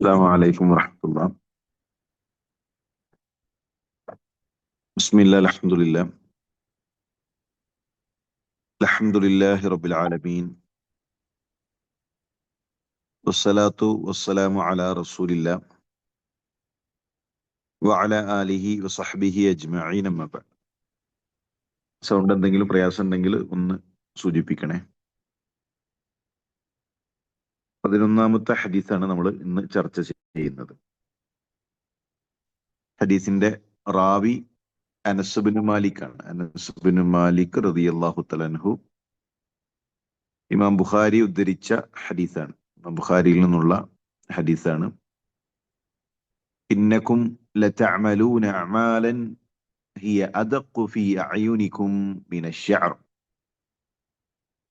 السلام عليكم ورحمة الله. بسم الله الحمد لله رب العالمين، والصلاة والسلام على رسول الله وعلى آله وصحبه أجمعين أما بعد. Sound എന്തെങ്കിലും പ്രയാസം ഉണ്ടെങ്കിൽ ഒന്ന് സൂചിപ്പിക്കണേ. 11ാമത്തെ ഹദീസാണ് നമ്മൾ ഇന്ന് ചർച്ച ചെയ്യുന്നത്. ഹദീസിന്റെ റാവി അനസ് ബിൻ മാലിക് ആണ്. അനസ് ബിൻ മാലിക് റളിയല്ലാഹു തആല അൻഹു ഇമാം ബുഖാരി ഉദ്ധരിച്ച ഹദീസാണ്. ഇമാം ബുഖാരിയിൽ നിന്നുള്ള ഹദീസാണ്. ഇന്നകും ലതഅമലൂന അഅമാലൻ ഹിയ അദഖു ഫീ അഅയുനികും മിനശ്ശഅർ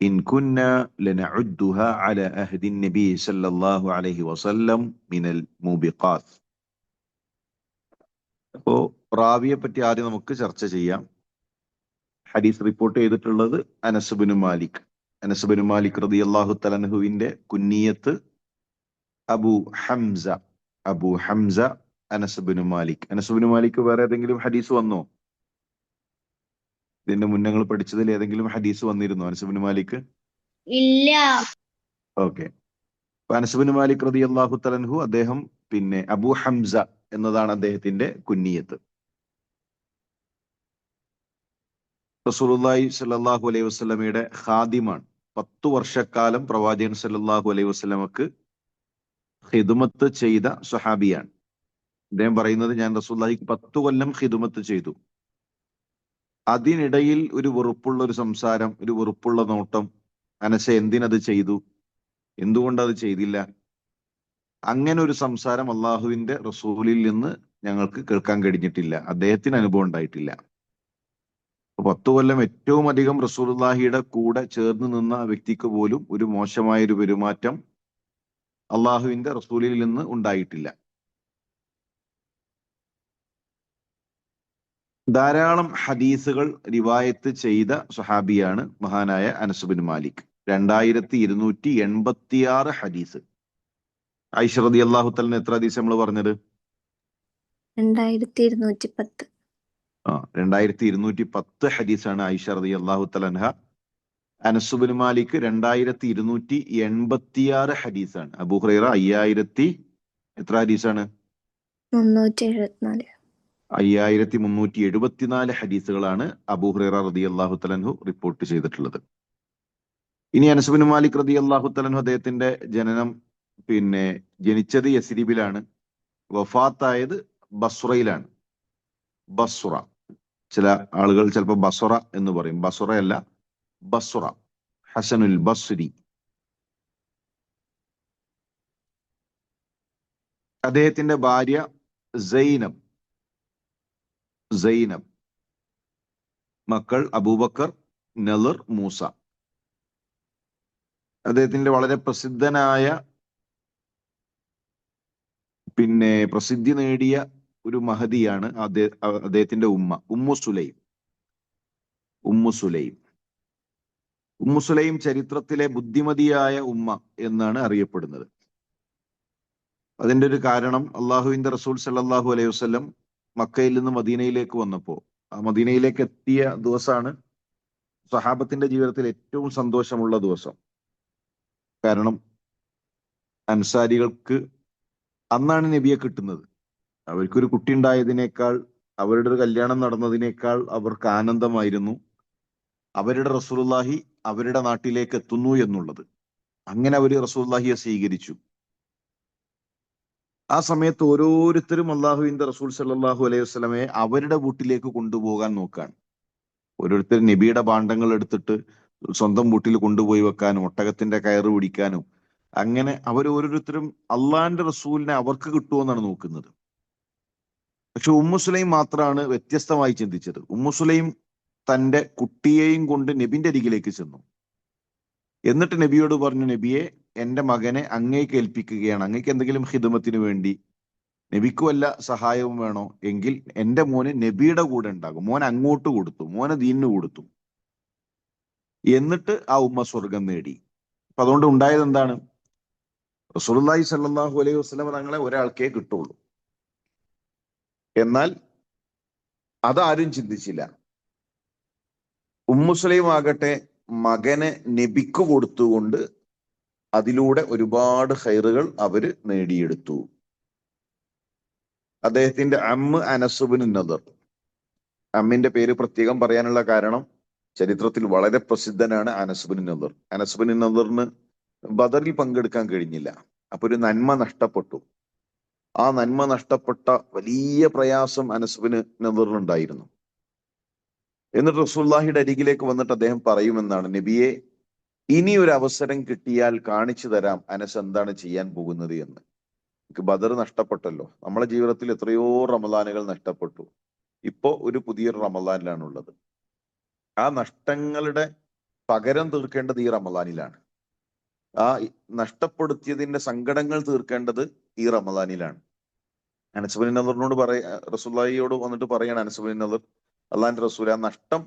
ഇൻ കുന്നാ ലനഉദ്ദുഹാ അലാ അഹ്ദി നബി സല്ലല്ലാഹു അലൈഹി വസല്ലം മിനൽ മൂബിഖാത്ത്. അപ്പോ റാവിയെ പറ്റി ആദ്യം നമുക്ക് ചർച്ച ചെയ്യാം. ഹദീസ് റിപ്പോർട്ട് ചെയ്തിട്ടുള്ളത് Anas bin Malik. Anas bin Malik റളിയല്ലാഹു തആല അൻഹുവിന്റെ കുന്നിയത്ത് Abu Hamza. Abu Hamza Anas bin Malik. Anas bin Malik വേറെ ഏതെങ്കിലും ഹദീസ് വന്നോ? ഇതിന്റെ മുന്നങ്ങൾ പഠിച്ചതിൽ ഏതെങ്കിലും ഹദീസ് വന്നിരുന്നോ അനസ് ബിൻ മാലിക്? ഇല്ല. ഓക്കെ. അനസ് ബിൻ മാലിക് റളിയല്ലാഹു തആല അൻഹു അദ്ദേഹം പിന്നെ അബു ഹംസ എന്നതാണ് അദ്ദേഹത്തിന്റെ കുന്നിയത്ത്. റസൂലുള്ളാഹി സ്വല്ലല്ലാഹു അലൈഹി വസല്ലമയുടെ ഖാദിമാണ്. 10 വർഷക്കാലം പ്രവാചകൻ സല്ലല്ലാഹു അലൈഹി വസല്ലമക്ക് ഖിദ്മത്ത് ചെയ്ത സ്വഹാബിയാണ്. അദ്ദേഹം പറയുന്നത്, ഞാൻ റസൂലുള്ളാഹിക്ക് 10 കൊല്ലം ഖിദ്മത്ത് ചെയ്തു. അതിനിടയിൽ ഒരു വെറുപ്പുള്ള ഒരു സംസാരം, ഒരു വെറുപ്പുള്ള നോട്ടം, അനസ എന്തിനത് ചെയ്തു, എന്തുകൊണ്ടത് ചെയ്തില്ല, അങ്ങനെ ഒരു സംസാരം അള്ളാഹുവിന്റെ റസൂലിൽ നിന്ന് ഞങ്ങൾക്ക് കേൾക്കാൻ കഴിഞ്ഞിട്ടില്ല, അദ്ദേഹത്തിന് അനുഭവം ഉണ്ടായിട്ടില്ല. 10 കൊല്ലം ഏറ്റവും അധികം റസൂലുള്ളാഹിയുടെ കൂടെ ചേർന്ന് നിന്ന വ്യക്തിക്ക് പോലും ഒരു മോശമായൊരു പെരുമാറ്റം അള്ളാഹുവിന്റെ റസൂലിൽ നിന്ന് ഉണ്ടായിട്ടില്ല. ധാരാളം ഹദീസുകൾ റിവായത്ത് ചെയ്ത സ്വഹാബിയാണ് മഹാനായ അനസ് ബിൻ മാലിക്. 2286 ഹദീസ്. ആയിഷ റളിയല്ലാഹു തആല എത്ര ഹദീസ് നമ്മൾ പറഞ്ഞത്? 2210. 2210 ഹദീസാണ് ആയിഷ റളിയല്ലാഹു തആല അൻഹ. അനസ് ബിൻ മാലിക് 2286 ഹദീസാണ്. അബൂ ഹുറൈറ 5000 എത്ര ഹദീസാണ്? 374. 5374 ഹദീസുകളാണ് അബൂ ഹുറൈറ റളിയല്ലാഹു തആല അൻഹു റിപ്പോർട്ട് ചെയ്തിട്ടുള്ളത്. ഇനി അനസ് ബിൻ മാലിക് റളിയല്ലാഹു തആല അൻഹു അദ്ദേഹത്തിന്റെ ജനനം ജനിച്ചത് യസ്രിബിലാണ്, വഫാത്തായത് ബസ്രയിലാണ്. ബസ്ര, ചില ആളുകൾ ചിലപ്പോൾ ബസ്ര എന്ന് പറയും. ബസ്ര അല്ല, ബസ്ര. ഹസനുൽ ബസ്രി. അദ്ദേഹത്തിന്റെ ഭാര്യ സൈനബ്. മക്കൾ അബൂബക്കർ, നളർ, മൂസ. അദ്ദേഹത്തിന്റെ വളരെ പ്രസിദ്ധനായ പ്രസിദ്ധി നേടിയ ഒരു മഹദിയാണ് അദ്ദേഹത്തിന്റെ ഉമ്മു സുലൈം ചരിത്രത്തിലെ ബുദ്ധിമതിയായ ഉമ്മ എന്നാണ് അറിയപ്പെടുന്നത്. അതിന്റെ ഒരു കാരണം, അള്ളാഹുവിന്റെ റസൂൽ സല്ലല്ലാഹു അലൈഹി വസല്ലം മക്കയിൽ നിന്ന് മദീനയിലേക്ക് വന്നപ്പോ, ആ മദീനയിലേക്ക് എത്തിയ ദിവസമാണ് സഹാബത്തിന്റെ ജീവിതത്തിൽ ഏറ്റവും സന്തോഷമുള്ള ദിവസം. കാരണം അൻസാരികൾക്ക് അന്നാണ് നബിയെ കിട്ടുന്നത്. അവർക്കൊരു കുട്ടി ഉണ്ടായതിനേക്കാൾ, അവരുടെ ഒരു കല്യാണം നടന്നതിനേക്കാൾ അവർക്ക് ആനന്ദമായിരുന്നു അവരുടെ റസൂലുള്ളാഹി അവരുടെ നാട്ടിലേക്ക് എത്തുന്നു എന്നുള്ളത്. അങ്ങനെ അവർ റസൂലുള്ളാഹിയെ സ്വീകരിച്ചു. ആ സമയത്ത് ഓരോരുത്തരും അള്ളാഹുവിന്റെ റസൂൽ സല്ലല്ലാഹു അലൈഹി വസല്ലമയെ അവരുടെ വീട്ടിലേക്ക് കൊണ്ടുപോകാൻ നോക്കുകയാണ്. ഓരോരുത്തർ നബിയുടെ ഭാണ്ഡങ്ങൾ എടുത്തിട്ട് സ്വന്തം വീട്ടിൽ കൊണ്ടുപോയി വെക്കാനും ഒട്ടകത്തിന്റെ കയറ് പിടിക്കാനും, അങ്ങനെ അവർ ഓരോരുത്തരും അള്ളാഹിന്റെ റസൂലിനെ അവർക്ക് കിട്ടുമെന്നാണ് നോക്കുന്നത്. പക്ഷെ ഉമ്മു സുലൈം മാത്രമാണ് വ്യത്യസ്തമായി ചിന്തിച്ചത്. ഉമ്മു സുലൈം തന്റെ കുട്ടിയെയും കൊണ്ട് നബിന്റെ അരികിലേക്ക് ചെന്നു. എന്നിട്ട് നബിയോട് പറഞ്ഞു, നബിയെ, എന്റെ മകനെ അങ്ങേക്ക് ഏൽപ്പിക്കുകയാണ്. അങ്ങേക്ക് എന്തെങ്കിലും ഹിദമത്തിന് വേണ്ടി നബിക്ക് വല്ല സഹായവും വേണോ എങ്കിൽ എന്റെ മോന് നബിയുടെ കൂടെ ഉണ്ടാകും. മോൻ അങ്ങോട്ട് കൊടുത്തു, മോനെ ദീനിന് കൊടുത്തു. എന്നിട്ട് ആ ഉമ്മ സ്വർഗം നേടി. അപ്പൊ അതുകൊണ്ട് ഉണ്ടായത് എന്താണ്? റസൂലുള്ളാഹി സ്വല്ലല്ലാഹു അലൈഹി വസല്ലം തങ്ങളെ ഒരാൾക്കേ കിട്ടുള്ളൂ. എന്നാൽ അതാരും ചിന്തിച്ചില്ല. ഉമ്മുസ്ലൈം ആകട്ടെ മകനെ നബിക്ക് കൊടുത്തുകൊണ്ട് അതിലൂടെ ഒരുപാട് ഖൈറുകൾ അവര് നേടിയെടുത്തു. അദ്ദേഹത്തിന്റെ അമ്മ അനസ് ഇബ്നു നദർ. അമ്മിന്റെ പേര് പ്രത്യേകം പറയാനുള്ള കാരണം ചരിത്രത്തിൽ വളരെ പ്രസിദ്ധനാണ് അനസ് ഇബ്നു നദർ. അനസ് ഇബ്നു നദറിന് ബദറിൽ പങ്കെടുക്കാൻ കഴിഞ്ഞില്ല. അപ്പൊ ഒരു നന്മ നഷ്ടപ്പെട്ടു. ആ നന്മ നഷ്ടപ്പെട്ട വലിയ പ്രയാസം അനസ് ഇബ്നു നദറിനുണ്ടായിരുന്നു. എന്നിട്ട് റസൂലുള്ളാഹിയുടെ അരികിലേക്ക് വന്നിട്ട് അദ്ദേഹം പറയുമെന്നാണ്, നബിയെ, ഇനി ഒരു അവസരം കിട്ടിയാൽ കാണിച്ചു തരാം അനസ് എന്താണ് ചെയ്യാൻ പോകുന്നത് എന്ന്. എനിക്ക് ബദർ നഷ്ടപ്പെട്ടല്ലോ. നമ്മളെ ജീവിതത്തിൽ എത്രയോ റമദാനുകൾ നഷ്ടപ്പെട്ടു. ഇപ്പോ ഒരു പുതിയൊരു റമദാനിലാണുള്ളത്. ആ നഷ്ടങ്ങളുടെ പകരം തീർക്കേണ്ടത് ഈ റമദാനിലാണ്. ആ നഷ്ടപ്പെടുത്തിയതിന്റെ സങ്കടങ്ങൾ തീർക്കേണ്ടത് ഈ റമദാനിലാണ്. അനസ് ഇബ്നു നദറിനോട് റസൂലുള്ളാഹിയോട് വന്നിട്ട് പറയാണ് അനസ് ഇബ്നു നദർ, അള്ളാഹിന്റെ റസൂൽ, ആ നഷ്ടം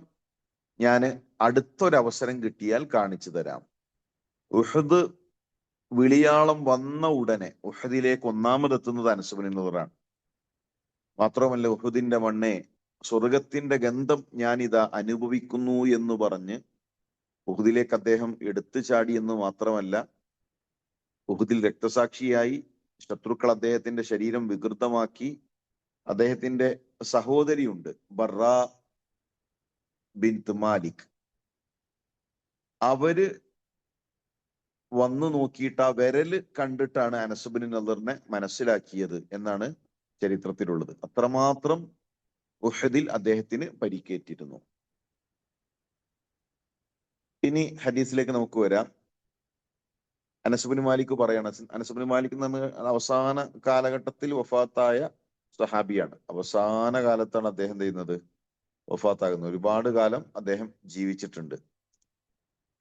ഞാൻ അടുത്തൊരവസരം കിട്ടിയാൽ കാണിച്ചു തരാം. ഉഹദ് വിളിയാളം വന്ന ഉടനെ ഉഹദിലേക്ക് ഒന്നാമതെത്തുന്നത് അനസ് ഇബ്നു നദറാണ്. മാത്രമല്ല, ഉഹദിന്റെ മണ്ണെ, സ്വർഗത്തിന്റെ ഗന്ധം ഞാനിതാ അനുഭവിക്കുന്നു എന്ന് പറഞ്ഞ് ഉഹദിലേക്ക് അദ്ദേഹം എടുത്തു ചാടി എന്ന് മാത്രമല്ല, ഉഹദിൽ രക്തസാക്ഷിയായി. ശത്രുക്കൾ അദ്ദേഹത്തിന്റെ ശരീരം വികൃതമാക്കി. അദ്ദേഹത്തിന്റെ സഹോദരിയുണ്ട്, ബർറാ ബിൻത് മാലിക്. അവര് വന്നു നോക്കിയിട്ട് ആ വിരല് കണ്ടിട്ടാണ് അനസ് ഇബ്നു നദറിനെ മനസ്സിലാക്കിയത് എന്നാണ് ചരിത്രത്തിലുള്ളത്. അത്രമാത്രം ഉഹദിൽ അദ്ദേഹത്തിന് പരിക്കേറ്റിരുന്നു. ഇനി ഹദീസിലേക്ക് നമുക്ക് വരാം. അനസ് ഇബ്നു മാലിക് പറയാണ്, അനസ് ഇബ്നു മാലിക് എന്ന് പറഞ്ഞാൽ അവസാന കാലഘട്ടത്തിൽ വഫാത്തായ സഹാബിയാണ്. അവസാന കാലത്താണ് അദ്ദേഹം ചെയ്യുന്നത്, വഫാത്താകുന്നത്. ഒരുപാട് കാലം അദ്ദേഹം ജീവിച്ചിട്ടുണ്ട്.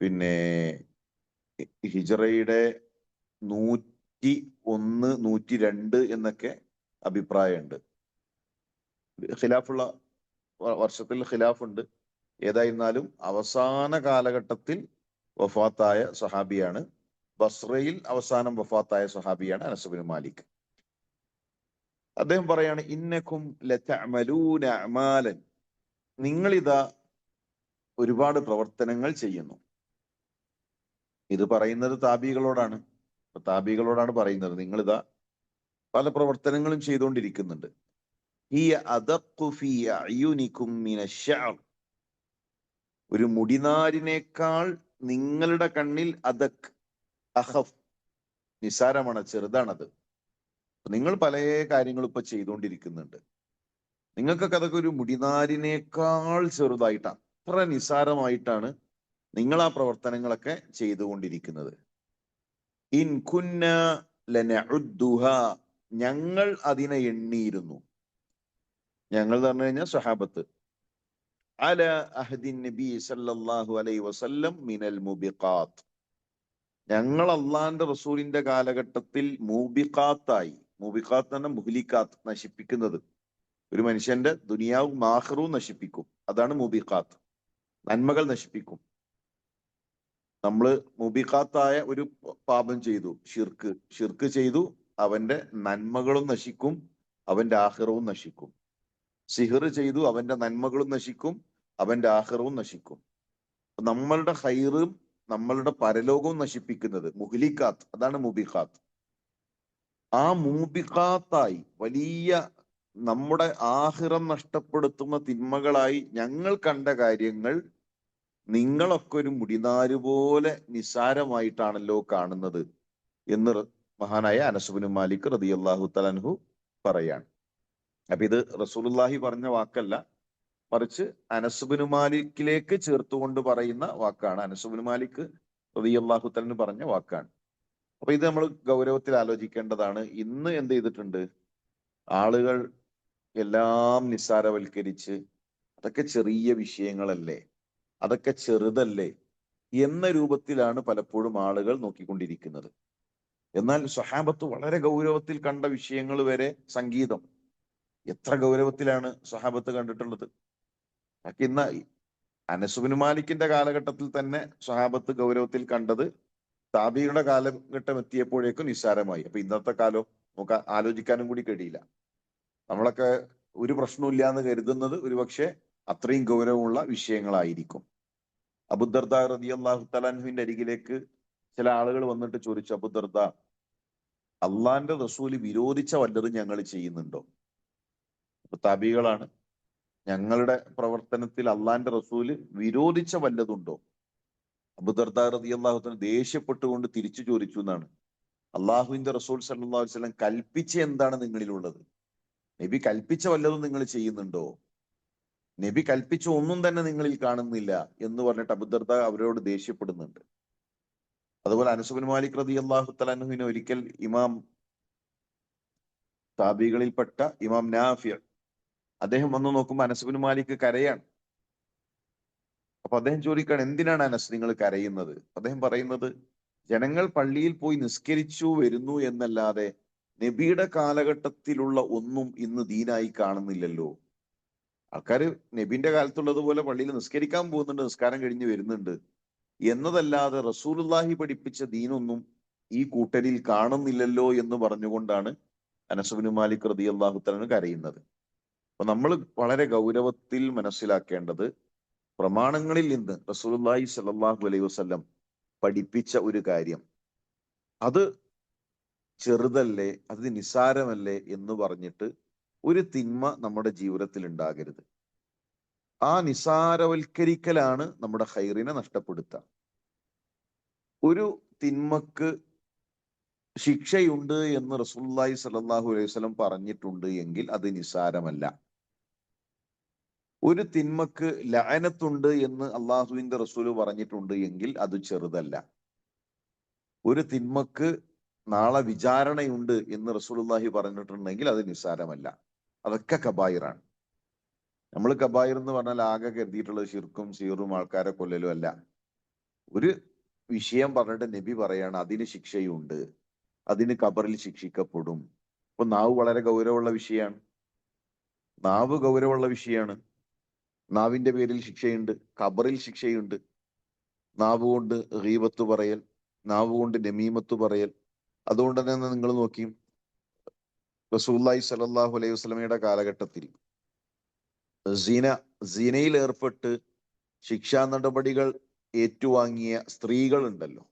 പിന്നെ ഹിജറയുടെ 101, 102 എന്നൊക്കെ അഭിപ്രായമുണ്ട്. ഖിലാഫുള്ള വർഷത്തിൽ ഖിലാഫുണ്ട്. ഏതായിരുന്നാലും അവസാന കാലഘട്ടത്തിൽ വഫാത്തായ സഹാബിയാണ്. ബസ്രയിൽ അവസാനം വഫാത്തായ സഹാബിയാണ് അനസ് ഇബ്നു മാലിക്. അദ്ദേഹം പറയാണ്, ഇന്നക്കും ലതഅമലൂന അഅമാലൻ, നിങ്ങളിതാ ഒരുപാട് പ്രവർത്തനങ്ങൾ ചെയ്യുന്നു. ഇത് പറയുന്നത് താബികളോടാണ്. താബികളോടാണ് പറയുന്നത്, നിങ്ങളിതാ പല പ്രവർത്തനങ്ങളും ചെയ്തുകൊണ്ടിരിക്കുന്നുണ്ട്. ഹിയ അദഖു ഫീ അഅ്യുനികും മിനശ്ശഅർ, ഒരു മുടിനാരിനേക്കാൾ നിങ്ങളുടെ കണ്ണിൽ അദഖ്, അഖഫ്, നിസാരമാണ്, ചെറുതാണത്. നിങ്ങൾ പല കാര്യങ്ങളും ഇപ്പൊ ചെയ്തുകൊണ്ടിരിക്കുന്നുണ്ട്. നിങ്ങൾക്കൊക്കെ അതൊക്കെ ഒരു മുടിനാരിനേക്കാൾ ചെറുതായിട്ടാണ്, അത്ര നിസാരമായിട്ടാണ് നിങ്ങൾ ആ പ്രവർത്തനങ്ങളൊക്കെ ചെയ്തുകൊണ്ടിരിക്കുന്നത്. ഇൻ കുന്ന ലനഉദ്ദുഹാ, ഞങ്ങൾ അതിനെ എണ്ണിയിരുന്നു. ഞങ്ങൾ എന്ന് പറഞ്ഞു കഴിഞ്ഞാൽ സഹാബത്ത്. അല അഹ്ദിൻ നബി സല്ലല്ലാഹു അലൈഹി വസല്ലം മിനൽ മുബിഖാത്ത്, ഞങ്ങൾ അള്ളാന്റെ റസൂലിന്റെ കാലഘട്ടത്തിൽ മൂബിഖാത്തായി. മൂബിഖാത്ത് എന്ന് പറഞ്ഞാൽ മുഹ്ലിഖാത്ത്, നശിപ്പിക്കുന്നത്. ഒരു മനുഷ്യന്റെ ദുനിയാവും ആഖിറവും നശിപ്പിക്കും. അതാണ് മൂബിഖാത്ത്, നന്മകൾ നശിപ്പിക്കും. നമ്മള് മുബിഖാത്തായ ഒരു പാപം ചെയ്തു, ഷിർക്ക് ചെയ്തു, അവന്റെ നന്മകളും നശിക്കും, അവന്റെ ആഖിറവും നശിക്കും. സിഹർ ചെയ്തു, അവന്റെ നന്മകളും നശിക്കും, അവന്റെ ആഖിറവും നശിക്കും. നമ്മളുടെ ഖൈറും നമ്മളുടെ പരലോകവും നശിപ്പിക്കുന്നത് മുഹ്ലിഖാത്ത്, അതാണ് മുബിഖാത്ത്. ആ മൂബിഖാത്തായി വലിയ നമ്മുടെ ആഖിറം നഷ്ടപ്പെടുത്തുന്ന തിന്മകളായി ഞങ്ങൾ കണ്ട കാര്യങ്ങൾ നിങ്ങളൊക്കെ ഒരു മുടിനാര് പോലെ നിസാരമായിട്ടാണല്ലോ കാണുന്നത് എന്ന് മഹാനായ അനസ് ഇബ്നു മാലിക് റളിയല്ലാഹു തആല അൻഹു പറയാണ്. അപ്പൊ ഇത് റസൂലുള്ളാഹി പറഞ്ഞ വാക്കല്ല, മറിച്ച് അനസ് ഇബ്നു മാലിക്കിലേക്ക് ചേർത്തുകൊണ്ട് പറയുന്ന വാക്കാണ്. അനസ് ഇബ്നു മാലിക് റളിയല്ലാഹു തആല അൻഹു പറഞ്ഞ വാക്കാണ്. അപ്പൊ ഇത് നമ്മൾ ഗൗരവത്തിൽ ആലോചിക്കേണ്ടതാണ്. ഇന്ന് എന്ത് ചെയ്തിട്ടുണ്ട് ആളുകൾ? എല്ലാം നിസ്സാരവൽക്കരിച്ച് അതൊക്കെ ചെറിയ വിഷയങ്ങളല്ലേ, അതൊക്കെ ചെറുതല്ലേ എന്ന രൂപത്തിലാണ് പലപ്പോഴും ആളുകൾ നോക്കിക്കൊണ്ടിരിക്കുന്നത്. എന്നാൽ സ്വഹാബത്ത് വളരെ ഗൗരവത്തിൽ കണ്ട വിഷയങ്ങൾ വരെ, സംഗീതം എത്ര ഗൗരവത്തിലാണ് സ്വഹാബത്ത് കണ്ടിട്ടുള്ളത്. ഇന്ന് അനസ് ഇബ്നു മാലിക്കിന്റെ കാലഘട്ടത്തിൽ തന്നെ സ്വഹാബത്ത് ഗൗരവത്തിൽ കണ്ടത് താബിയുടെ കാലഘട്ടം എത്തിയപ്പോഴേക്കും നിസ്സാരമായി. അപ്പൊ ഇന്നത്തെ കാലം നമുക്ക് ആലോചിക്കാനും കൂടി കഴിയില്ല. നമ്മളൊക്കെ ഒരു പ്രശ്നമില്ല എന്ന് കരുതുന്നത് ഒരുപക്ഷെ അത്രയും ഗൗരവമുള്ള വിഷയങ്ങളായിരിക്കും. അബൂദർദ റളിയല്ലാഹു തആല അൻഹുവിന്റെ അരികിലേക്ക് ചില ആളുകൾ വന്നിട്ട് ചോദിച്ചു, അബൂദർദ, അള്ളാന്റെ റസൂല് വിരോധിച്ച വല്ലതും ഞങ്ങൾ ചെയ്യുന്നുണ്ടോ? അപ്പൊ താബികളാണ്, ഞങ്ങളുടെ പ്രവർത്തനത്തിൽ അള്ളാന്റെ റസൂല് വിരോധിച്ച വല്ലതുണ്ടോ? അബൂദർദ റളിയല്ലാഹു തആല ദേഷ്യപ്പെട്ടുകൊണ്ട് തിരിച്ചു ചോദിച്ചു എന്നാണ്, അള്ളാഹുവിന്റെ റസൂൽ സല്ലല്ലാഹു അലൈഹി വസല്ലം കൽപ്പിച്ച എന്താണ് നിങ്ങളിലുള്ളത്? നബി കൽപ്പിച്ച വല്ലതും നിങ്ങൾ ചെയ്യുന്നുണ്ടോ? നബി കൽപ്പിച്ച ഒന്നും തന്നെ നിങ്ങളിൽ കാണുന്നില്ല എന്ന് പറഞ്ഞിട്ട് അബൂദർദ അവരോട് ദേഷ്യപ്പെടുന്നുണ്ട്. അതുപോലെ അനസ് ബിൻ മാലിക് റളിയല്ലാഹു തആല അൻഹുവിനെ ഒരിക്കൽ താബികളിൽപ്പെട്ട ഇമാം നാഫി അദ്ദേഹം വന്നു നോക്കുമ്പോൾ അനസ് ബിൻ മാലിക് കരയാണ്. അപ്പൊ അദ്ദേഹം ചോദിക്കുകയാണ്, എന്തിനാണ് അനസ് നിങ്ങൾ കരയുന്നത്? അദ്ദേഹം പറയുന്നത്, ജനങ്ങൾ പള്ളിയിൽ പോയി നിസ്കരിച്ചു വരുന്നു എന്നല്ലാതെ നബിയുടെ കാലഘട്ടത്തിലുള്ള ഒന്നും ഇന്ന് ദീനായി കാണുന്നില്ലല്ലോ. ആൾക്കാർ നബിന്റെ കാലത്തുള്ളതുപോലെ പള്ളിയിൽ നിസ്കരിക്കാൻ പോകുന്നുണ്ട്, നിസ്കാരം കഴിഞ്ഞ് വരുന്നുണ്ട് എന്നതല്ലാതെ റസൂലുള്ളാഹി പഠിപ്പിച്ച ദീനൊന്നും ഈ കൂട്ടരിൽ കാണുന്നില്ലല്ലോ എന്ന് പറഞ്ഞുകൊണ്ടാണ് അനസ് ബിൻ മാലിക് റളിയല്ലാഹു തആല കരയുന്നത്. അപ്പൊ നമ്മൾ വളരെ ഗൗരവത്തിൽ മനസ്സിലാക്കേണ്ടത്, പ്രമാണങ്ങളിൽ നിന്ന് റസൂലുള്ളാഹി സ്വല്ലല്ലാഹു അലൈഹി വസല്ലം പഠിപ്പിച്ച ഒരു കാര്യം അത് ചെറുതല്ലേ, അത് നിസാരമല്ലേ എന്ന് പറഞ്ഞിട്ട് ഒരു തിന്മ നമ്മുടെ ജീവിതത്തിൽ ഉണ്ടാകരുത്. ആ നിസാരവൽക്കരിക്കലാണ് നമ്മുടെ ഖൈറിനെ നഷ്ടപ്പെടുത്തുക. ഒരു തിന്മക്ക് ശിക്ഷയുണ്ട് എന്ന് റസൂലുള്ളാഹി സ്വല്ലല്ലാഹു അലൈഹി വസല്ലം പറഞ്ഞിട്ടുണ്ട് എങ്കിൽ അത് നിസാരമല്ല. ഒരു തിന്മക്ക് ലഅനത്തുണ്ട് എന്ന് അള്ളാഹുവിന്റെ റസൂല് പറഞ്ഞിട്ടുണ്ട് എങ്കിൽ അത് ചെറുതല്ല. ഒരു തിന്മക്ക് നാളെ വിചാരണയുണ്ട് എന്ന് റസൂലുള്ളാഹി പറഞ്ഞിട്ടുണ്ടെങ്കിൽ അത് നിസ്സാരമല്ല. അതൊക്കെ കബായിറാണ്. നമ്മൾ കബായിർ എന്ന് പറഞ്ഞാൽ ആകെ കരുതിയിട്ടുള്ളത് ശിർക്കും സീറും ആൾക്കാരെ കൊല്ലലും അല്ല. ഒരു വിഷയം പറഞ്ഞിട്ട് നബി പറയാണ് അതിന് ശിക്ഷയുണ്ട്, അതിന് ഖബറിൽ ശിക്ഷിക്കപ്പെടും. അപ്പൊ നാവ് വളരെ ഗൗരവമുള്ള വിഷയമാണ്. നാവ് ഗൗരവമുള്ള വിഷയമാണ്. നാവിന്റെ പേരിൽ ശിക്ഷയുണ്ട്, ഖബറിൽ ശിക്ഷയുണ്ട്. നാവ് കൊണ്ട് ഗീബത്ത് പറയൽ, നാവ് കൊണ്ട് നമീമത്ത് പറയൽ. അതുകൊണ്ട് തന്നെ നിങ്ങൾ നോക്കി, റസൂലുള്ളാഹി സ്വല്ലല്ലാഹു അലൈഹി വസല്ലമയുടെ കാലഘട്ടത്തിൽ സീനയിൽ ഏർപ്പെട്ട് ശിക്ഷാ നടപടികൾ ഏറ്റുവാങ്ങിയ സ്ത്രീകൾ ഉണ്ടല്ലോ,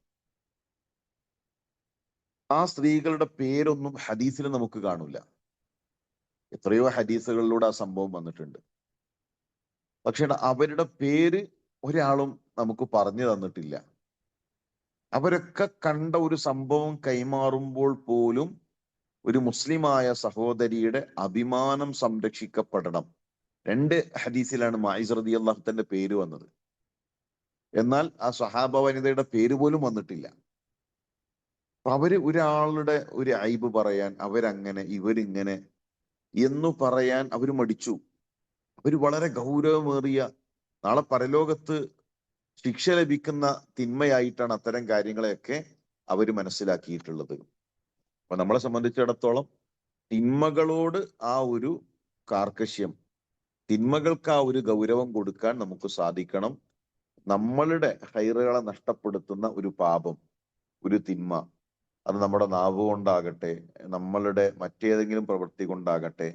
ആ സ്ത്രീകളുടെ പേരൊന്നും ഹദീസിൽ നമുക്ക് കാണൂല. എത്രയോ ഹദീസുകളിലൂടെ ആ സംഭവം വന്നിട്ടുണ്ട്. പക്ഷെ അവരുടെ പേര് ഒരാളും നമുക്ക് പറഞ്ഞു തന്നിട്ടില്ല. അവരൊക്കെ കണ്ട ഒരു സംഭവം കൈമാറുമ്പോൾ പോലും ഒരു മുസ്ലിമായ സഹോദരിയുടെ അഭിമാനം സംരക്ഷിക്കപ്പെടണം. 2 ഹദീസിലാണ് മായിസ് റളിയല്ലാഹു തന്റെ പേര് വന്നത്. എന്നാൽ ആ സഹാബ വനിതയുടെ പേര് പോലും വന്നിട്ടില്ല. അപ്പൊ അവര് ഒരാളുടെ ഒരു ഐബ് പറയാൻ, അവരങ്ങനെ ഇവരിങ്ങനെ എന്ന് പറയാൻ അവർ മടിച്ചു. അവര് വളരെ ഗൗരവമേറിയ, നാളെ പരലോകത്ത് ശിക്ഷ ലഭിക്കുന്ന തിന്മയായിട്ടാണ് അത്തരം കാര്യങ്ങളെയൊക്കെ അവർ മനസ്സിലാക്കിയിട്ടുള്ളത്. അപ്പൊ നമ്മളെ സംബന്ധിച്ചിടത്തോളം തിന്മകളോട് ആ ഒരു കാർക്കശ്യം, തിന്മകൾക്ക് ആ ഒരു ഗൗരവം കൊടുക്കാൻ നമുക്ക് സാധിക്കണം. നമ്മളുടെ ഹൈറുകളെ നഷ്ടപ്പെടുത്തുന്ന ഒരു പാപം, ഒരു തിന്മ, അത് നമ്മുടെ നാവ് കൊണ്ടാകട്ടെ, നമ്മളുടെ മറ്റേതെങ്കിലും പ്രവൃത്തി കൊണ്ടാകട്ടെ,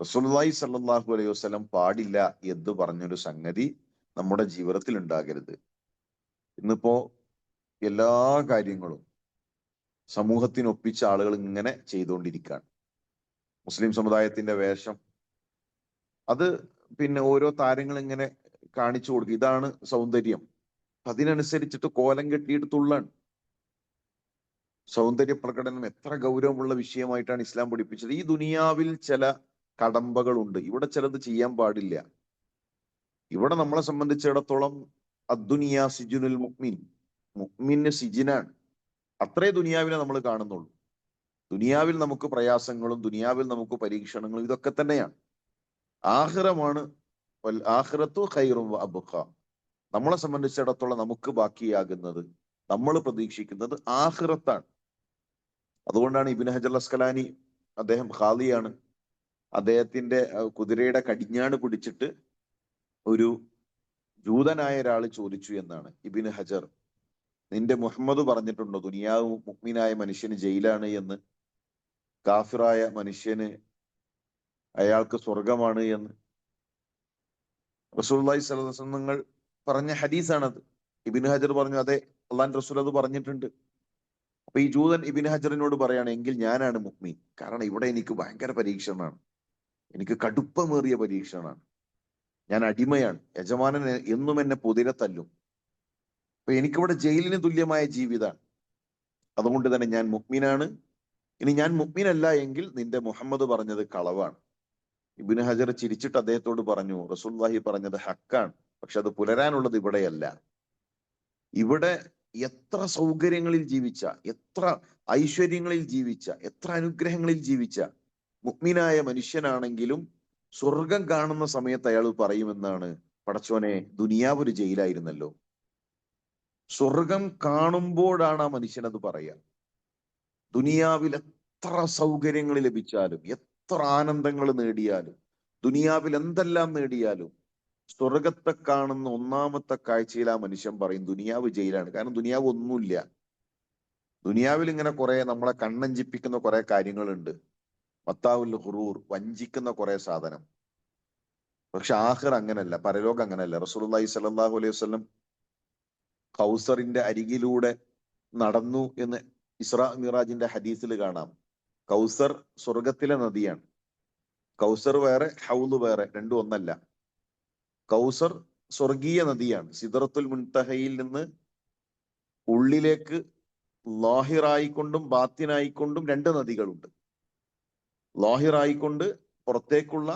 റസൂലുള്ളാഹി സ്വല്ലല്ലാഹു അലൈഹി വസല്ലം പാടില്ല എന്ന് പറഞ്ഞൊരു സംഗതി നമ്മുടെ ജീവിതത്തിൽ ഉണ്ടാകരുത്. ഇന്നിപ്പോ എല്ലാ കാര്യങ്ങളും സമൂഹത്തിനൊപ്പിച്ച ആളുകൾ ഇങ്ങനെ ചെയ്തുകൊണ്ടിരിക്കുകയാണ്. മുസ്ലിം സമുദായത്തിന്റെ വേഷം അത് പിന്നെ ഓരോ താരങ്ങൾ ഇങ്ങനെ കാണിച്ചു കൊടുക്കും, ഇതാണ് സൗന്ദര്യം. അതിനനുസരിച്ചിട്ട് കോലം കെട്ടിയിട്ട് തുള്ളാണ്. സൗന്ദര്യ പ്രകടനം എത്ര ഗൗരവമുള്ള വിഷയമായിട്ടാണ് ഇസ്ലാം പഠിപ്പിച്ചത്. ഈ ദുനിയാവിൽ ചില കടമ്പകളുണ്ട്, ഇവിടെ ചിലത് ചെയ്യാൻ പാടില്ല. ഇവിടെ നമ്മളെ സംബന്ധിച്ചിടത്തോളം അദ്ദുനിയ സിജുനുൽ മുഅ്മിൻ, മുഅ്മിന് സിജിനാണ്. അത്രേ ദുനിയാവിനെ നമ്മൾ കാണുന്നുള്ളൂ. ദുനിയാവിൽ നമുക്ക് പ്രയാസങ്ങളും ദുനിയാവിൽ നമുക്ക് പരീക്ഷണങ്ങളും ഇതൊക്കെ തന്നെയാണ്. ആഖിറമാണ്, വൽ ആഖിറത്തു ഖൈറും വ അബ്ഖ. നമ്മളെ സംബന്ധിച്ചിടത്തോളം നമുക്ക് ബാക്കിയാകുന്നത്, നമ്മൾ പ്രതീക്ഷിക്കുന്നത് ആഖിറത്താണ്. അതുകൊണ്ടാണ് ഇബ്നു ഹജർ അസ്കലാനി, അദ്ദേഹം ഖാദിയാണ്, അദ്ദേഹത്തിന്റെ കുതിരയുടെ കടിഞ്ഞാണ് പിടിച്ചിട്ട് ഒരു ജൂതനായ ഒരാൾ ചോദിച്ചു എന്നാണ് ഇബ്നു ഹജർ നിന്റെ മുഹമ്മദ് പറഞ്ഞിട്ടുണ്ടോ ദുനിയാവ് മുഅ്മിനായ മനുഷ്യന് ജയിലാണ് എന്ന്, കാഫിറായ മനുഷ്യന് അയാൾക്ക് സ്വർഗമാണ് എന്ന് റസൂലുള്ളാഹി സ്വല്ലല്ലാഹു അലൈഹി വസല്ലം നിങ്ങൾ പറഞ്ഞ ഹദീസാണത്. ഇബ്നു ഹജർ പറഞ്ഞു അതെ, അള്ളാഹുവിന്റെ റസൂൽ അത് പറഞ്ഞിട്ടുണ്ട്. അപ്പൊ ഈ ജൂതൻ ഇബ്നു ഹജറിനോട് പറയാണ്, എങ്കിൽ ഞാനാണ് മുഅ്മിൻ. കാരണം ഇവിടെ എനിക്ക് ഭയങ്കര പരീക്ഷണമാണ്, എനിക്ക് കടുപ്പമേറിയ പരീക്ഷണമാണ്, ഞാൻ അടിമയാണ്, യജമാനൻ എന്നും എന്നെ പൊതിരെ തല്ലും, അപ്പൊ എനിക്കിവിടെ ജയിലിന് തുല്യമായ ജീവിതമാണ്. അതുകൊണ്ട് തന്നെ ഞാൻ മുഅ്മിനാണ്. ഇനി ഞാൻ മുഅ്മിനല്ല എങ്കിൽ നിന്റെ മുഹമ്മദ് പറഞ്ഞത് കളവാണ്. ഇബ്നു ഹജർ ചിരിച്ചിട്ട് അദ്ദേഹത്തോട് പറഞ്ഞു, റസൂലുള്ളാഹി പറഞ്ഞത് ഹക്കാണ്, പക്ഷെ അത് പുലരാനുള്ളത് ഇവിടെയല്ല. ഇവിടെ എത്ര സൗകര്യങ്ങളിൽ ജീവിച്ച, എത്ര ഐശ്വര്യങ്ങളിൽ ജീവിച്ച, എത്ര അനുഗ്രഹങ്ങളിൽ ജീവിച്ച മുഅ്മിനായ മനുഷ്യനാണെങ്കിലും സ്വർഗം കാണുന്ന സമയത്ത് അയാൾ പറയുമെന്നാണ്, പടച്ചോനെ ദുനിയാവ് ഒരു ജയിലായിരുന്നല്ലോ. സ്വർഗം കാണുമ്പോഴാണ് ആ മനുഷ്യനത് പറയുക. ദുനിയാവിൽ എത്ര സൗകര്യങ്ങൾ ലഭിച്ചാലും, എത്ര ആനന്ദങ്ങൾ നേടിയാലും, ദുനിയാവിൽ എന്തെല്ലാം നേടിയാലും സ്വർഗത്തെ കാണുന്ന ഒന്നാമത്തെ കാഴ്ചയിൽ ആ മനുഷ്യൻ പറയും ദുനിയാവ് ജയിലാണ്. കാരണം ദുനിയാവ് ഒന്നുമില്ല. ദുനിയാവിൽ ഇങ്ങനെ കുറെ നമ്മളെ കണ്ണഞ്ചിപ്പിക്കുന്ന കുറെ കാര്യങ്ങളുണ്ട്, മത്താവുൽ ഖുറൂർ, വഞ്ചിക്കുന്ന കുറെ സാധനം. പക്ഷെ ആഖിർ അങ്ങനല്ല, പരലോകം അങ്ങനല്ല. റസൂലുള്ളാഹി സ്വല്ലല്ലാഹു അലൈഹി വസല്ലം കൗസറിന്റെ അരികിലൂടെ നടന്നു എന്ന് ഇസ്രാ മിറാജിന്റെ ഹദീസിൽ കാണാം. കൗസർ സ്വർഗത്തിലെ നദിയാണ്. കൗസർ വേറെ, ഹൗദ് വേറെ, രണ്ടും ഒന്നല്ല. കൗസർ സ്വർഗീയ നദിയാണ്. സിദ്റത്തുൽ മുൻതഹയിൽ നിന്ന് ഉള്ളിലേക്ക് ലാഹിറായിക്കൊണ്ടും ബാത്തിനായിക്കൊണ്ടും രണ്ട് നദികളുണ്ട്. ലാഹിറായിക്കൊണ്ട് പുറത്തേക്കുള്ള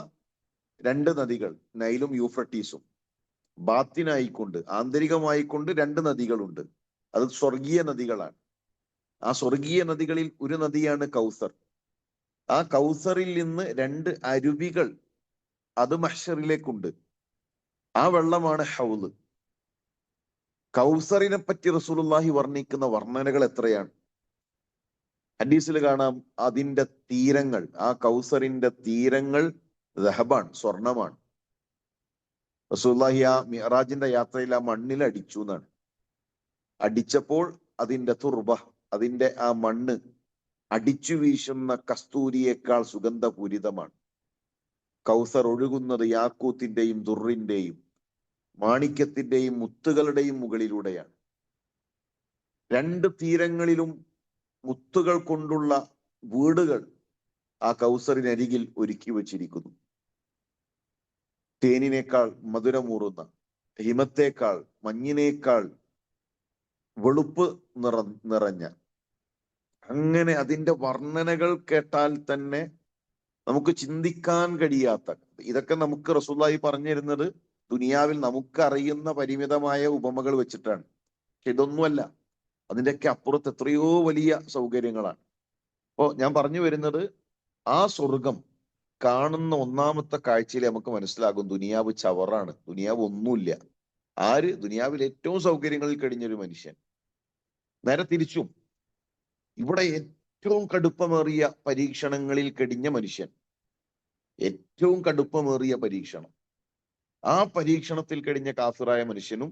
രണ്ട് നദികൾ, നൈലും യൂഫ്രട്ടീസും. ബാത്തിനായിക്കൊണ്ട്, ആന്തരികമായിക്കൊണ്ട് രണ്ട് നദികളുണ്ട്. അത് സ്വർഗീയ നദികളാണ്. ആ സ്വർഗീയ നദികളിൽ ഒരു നദിയാണ് കൗസർ. ആ കൗസറിൽ നിന്ന് രണ്ട് അരുവികൾ അത് മഹ്ശറിലേക്കുണ്ട്. ആ വെള്ളമാണ് ഹൗദ്. കൗസറിനെ പറ്റി റസൂലുള്ളാഹി വർണ്ണിക്കുന്ന വർണ്ണനകൾ എത്രയാണ്. ഹദീസിൽ കാണാം, അതിന്റെ തീരങ്ങൾ, ആ കൗസറിന്റെ തീരങ്ങൾ ദഹബാണ്, സ്വർണമാണ്. റസൂലുള്ളാഹി ആ മിഅ്റാജിന്റെ യാത്രയിൽ ആ മണ്ണിൽ അടിച്ചു എന്നാണ്. അടിച്ചപ്പോൾ അതിന്റെ തുർബ, അതിന്റെ ആ മണ്ണ് അടിച്ചു വീശുന്ന കസ്തൂരിയേക്കാൾ സുഗന്ധപൂരിതമാണ്. കൗസർ ഒഴുകുന്നത് യാക്കൂത്തിന്റെയും ദുറിന്റെയും മാണിക്യത്തിന്റെയും മുത്തുകളുടെയും മുകളിലൂടെയാണ്. രണ്ട് തീരങ്ങളിലും മുത്തുകൾ കൊണ്ടുള്ള വീടുകൾ ആ കൗസറിനരികിൽ ഒരുക്കി വച്ചിരിക്കുന്നു. തേനിനേക്കാൾ മധുരമൂറുന്ന, ഹിമത്തേക്കാൾ, മഞ്ഞിനേക്കാൾ വെളുപ്പ് നിറഞ്ഞ, അങ്ങനെ അതിന്റെ വർണ്ണനകൾ കേട്ടാൽ തന്നെ നമുക്ക് ചിന്തിക്കാൻ കഴിയാത്ത, ഇതൊക്കെ നമുക്ക് റസൂലുള്ളാഹി പറഞ്ഞു തരുന്നത് ദുനിയാവിൽ നമുക്ക് അറിയുന്ന പരിമിതമായ ഉപമകൾ വെച്ചിട്ടാണ്. പക്ഷെ ഇതൊന്നുമല്ല, അതിൻ്റെയൊക്കെ അപ്പുറത്ത് എത്രയോ വലിയ സൗകര്യങ്ങളാണ്. അപ്പോ ഞാൻ പറഞ്ഞു വരുന്നത്, ആ സ്വർഗം കാണുന്ന ഒന്നാമത്തെ കാഴ്ചയിൽ നമുക്ക് മനസ്സിലാകും ദുനിയാവ് ചവറാണ്, ദുനിയാവ് ഒന്നുമില്ല. ആര്? ദുനിയാവിൽ ഏറ്റവും സൗകര്യങ്ങളിൽ കഴിഞ്ഞൊരു മനുഷ്യൻ. നേരെ തിരിച്ചും, ഇവിടെ ഏറ്റവും കടുപ്പമേറിയ പരീക്ഷണങ്ങളിൽ കഴിഞ്ഞ മനുഷ്യൻ, ഏറ്റവും കടുപ്പമേറിയ പരീക്ഷണം, ആ പരീക്ഷണത്തിൽ കഴിഞ്ഞ കാഫിറായ മനുഷ്യനും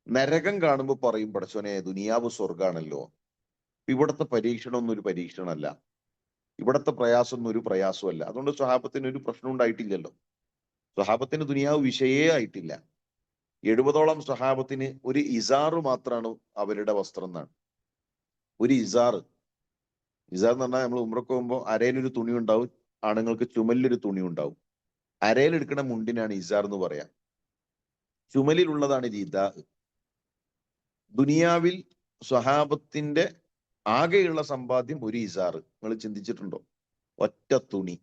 നരകം കാണുമ്പോൾ പറയും, പടച്ചോനെ ദുനിയാവ് സ്വർഗാണല്ലോ. ഇവിടുത്തെ പരീക്ഷണം ഒന്നും ഒരു പരീക്ഷണമല്ല, ഇവിടുത്തെ പ്രയാസം ഒന്നും ഒരു പ്രയാസമല്ല. അതുകൊണ്ട് സ്വഹാബത്തിന് ഒരു പ്രശ്നം ഉണ്ടായിട്ടില്ലല്ലോ. സ്വഹാബത്തിന് ദുനിയാവ് വിഷയേ ആയിട്ടില്ല. 70ഓളം സ്വഹാബത്തിന് ഒരു ഇസാറ് മാത്രമാണ് അവരുടെ വസ്ത്രം എന്നാണ്. ഒരു ഇസാറ്. ഇസാർ എന്ന് പറഞ്ഞാൽ നമ്മൾ ഉംറക്ക് പോകുമ്പോൾ അരയിലൊരു തുണി ഉണ്ടാവും, ആണുങ്ങൾക്ക് ചുമലിലൊരു തുണി ഉണ്ടാവും. അരയിലെടുക്കുന്ന മുണ്ടിനാണ് ഇസാർ എന്ന് പറയാം, ചുമലിലുള്ളതാണ് രിദാ. ദുനിയാവിൽ സ്വഹാബത്തിന്റെ ആകെയുള്ള സമ്പാദ്യം ഒരു ഇസാറ്. നിങ്ങൾ ചിന്തിച്ചിട്ടുണ്ടോ? ഒറ്റ തുണി.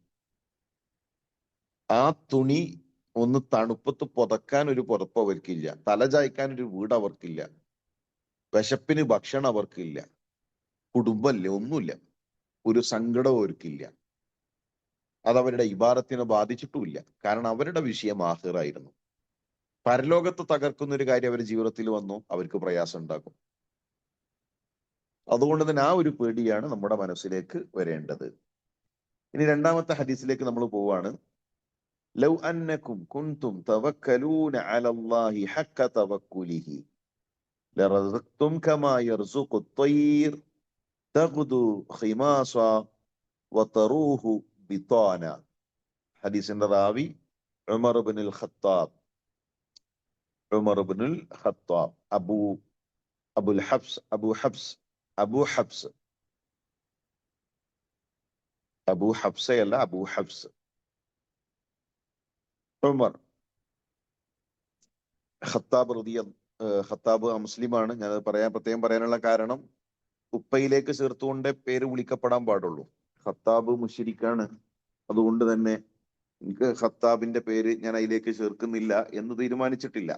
ആ തുണി ഒന്ന് തണുപ്പത്ത് പുതക്കാൻ ഒരു പുതപ്പ് അവർക്കില്ല, തല ചായ്ക്കാൻ ഒരു വീട് അവർക്കില്ല, വിശപ്പിന് ഭക്ഷണം അവർക്കില്ല, കുടുംബമില്ല, ഒന്നുമില്ല, ഒരു സങ്കടവും അവർക്കില്ല. അതവരുടെ ഇബാദത്തിനെ ബാധിച്ചിട്ടുമില്ല. കാരണം അവരുടെ വിഷയം ആഖിറായിരുന്നു. പരലോകത്ത് തകർക്കുന്ന ഒരു കാര്യം അവരുടെ ജീവിതത്തിൽ വന്നു, അവർക്ക് പ്രയാസം ഉണ്ടാക്കും. അതുകൊണ്ട് തന്നെ ആ ഒരു പേടിയാണ് നമ്മുടെ മനസ്സിലേക്ക് വരേണ്ടത്. ഇനി രണ്ടാമത്തെ ഹദീസിലേക്ക് നമ്മൾ പോവാണ്. ലൗ അന്നകും കുൻതും തവക്കലൂന അലല്ലാഹി ഹഖ തവക്കുലിഹി ലറസഖ്തും കമാ യർസുഖു الطير തഗ്ദു ഖിമാസ വതറൂഹു ബിതാന. ഹദീസിന്റെ റാവി Umar ibn al Khattab. Umar ibn al Khattab അബുൽ ഹബ്സ് അബു ഹബ്സ് അബു ഹബ്സ് അബു ഹബ്സയല്ല, അബു ഹബ്സ്. ഉമർ ഖത്താബ് മുസ്ലിമാണ്. ഞാനത് പ്രത്യേകം പറയാനുള്ള കാരണം, ഉപ്പയിലേക്ക് ചേർത്തുകൊണ്ട് പേര് വിളിക്കപ്പെടാൻ പാടുള്ളൂ. ഖത്താബ് മുശ്രിക്കാണ്. അതുകൊണ്ട് തന്നെ എനിക്ക് ഖത്താബിന്റെ പേര് ഞാൻ അതിലേക്ക് ചേർക്കുന്നില്ല എന്ന് തീരുമാനിച്ചിട്ടില്ല.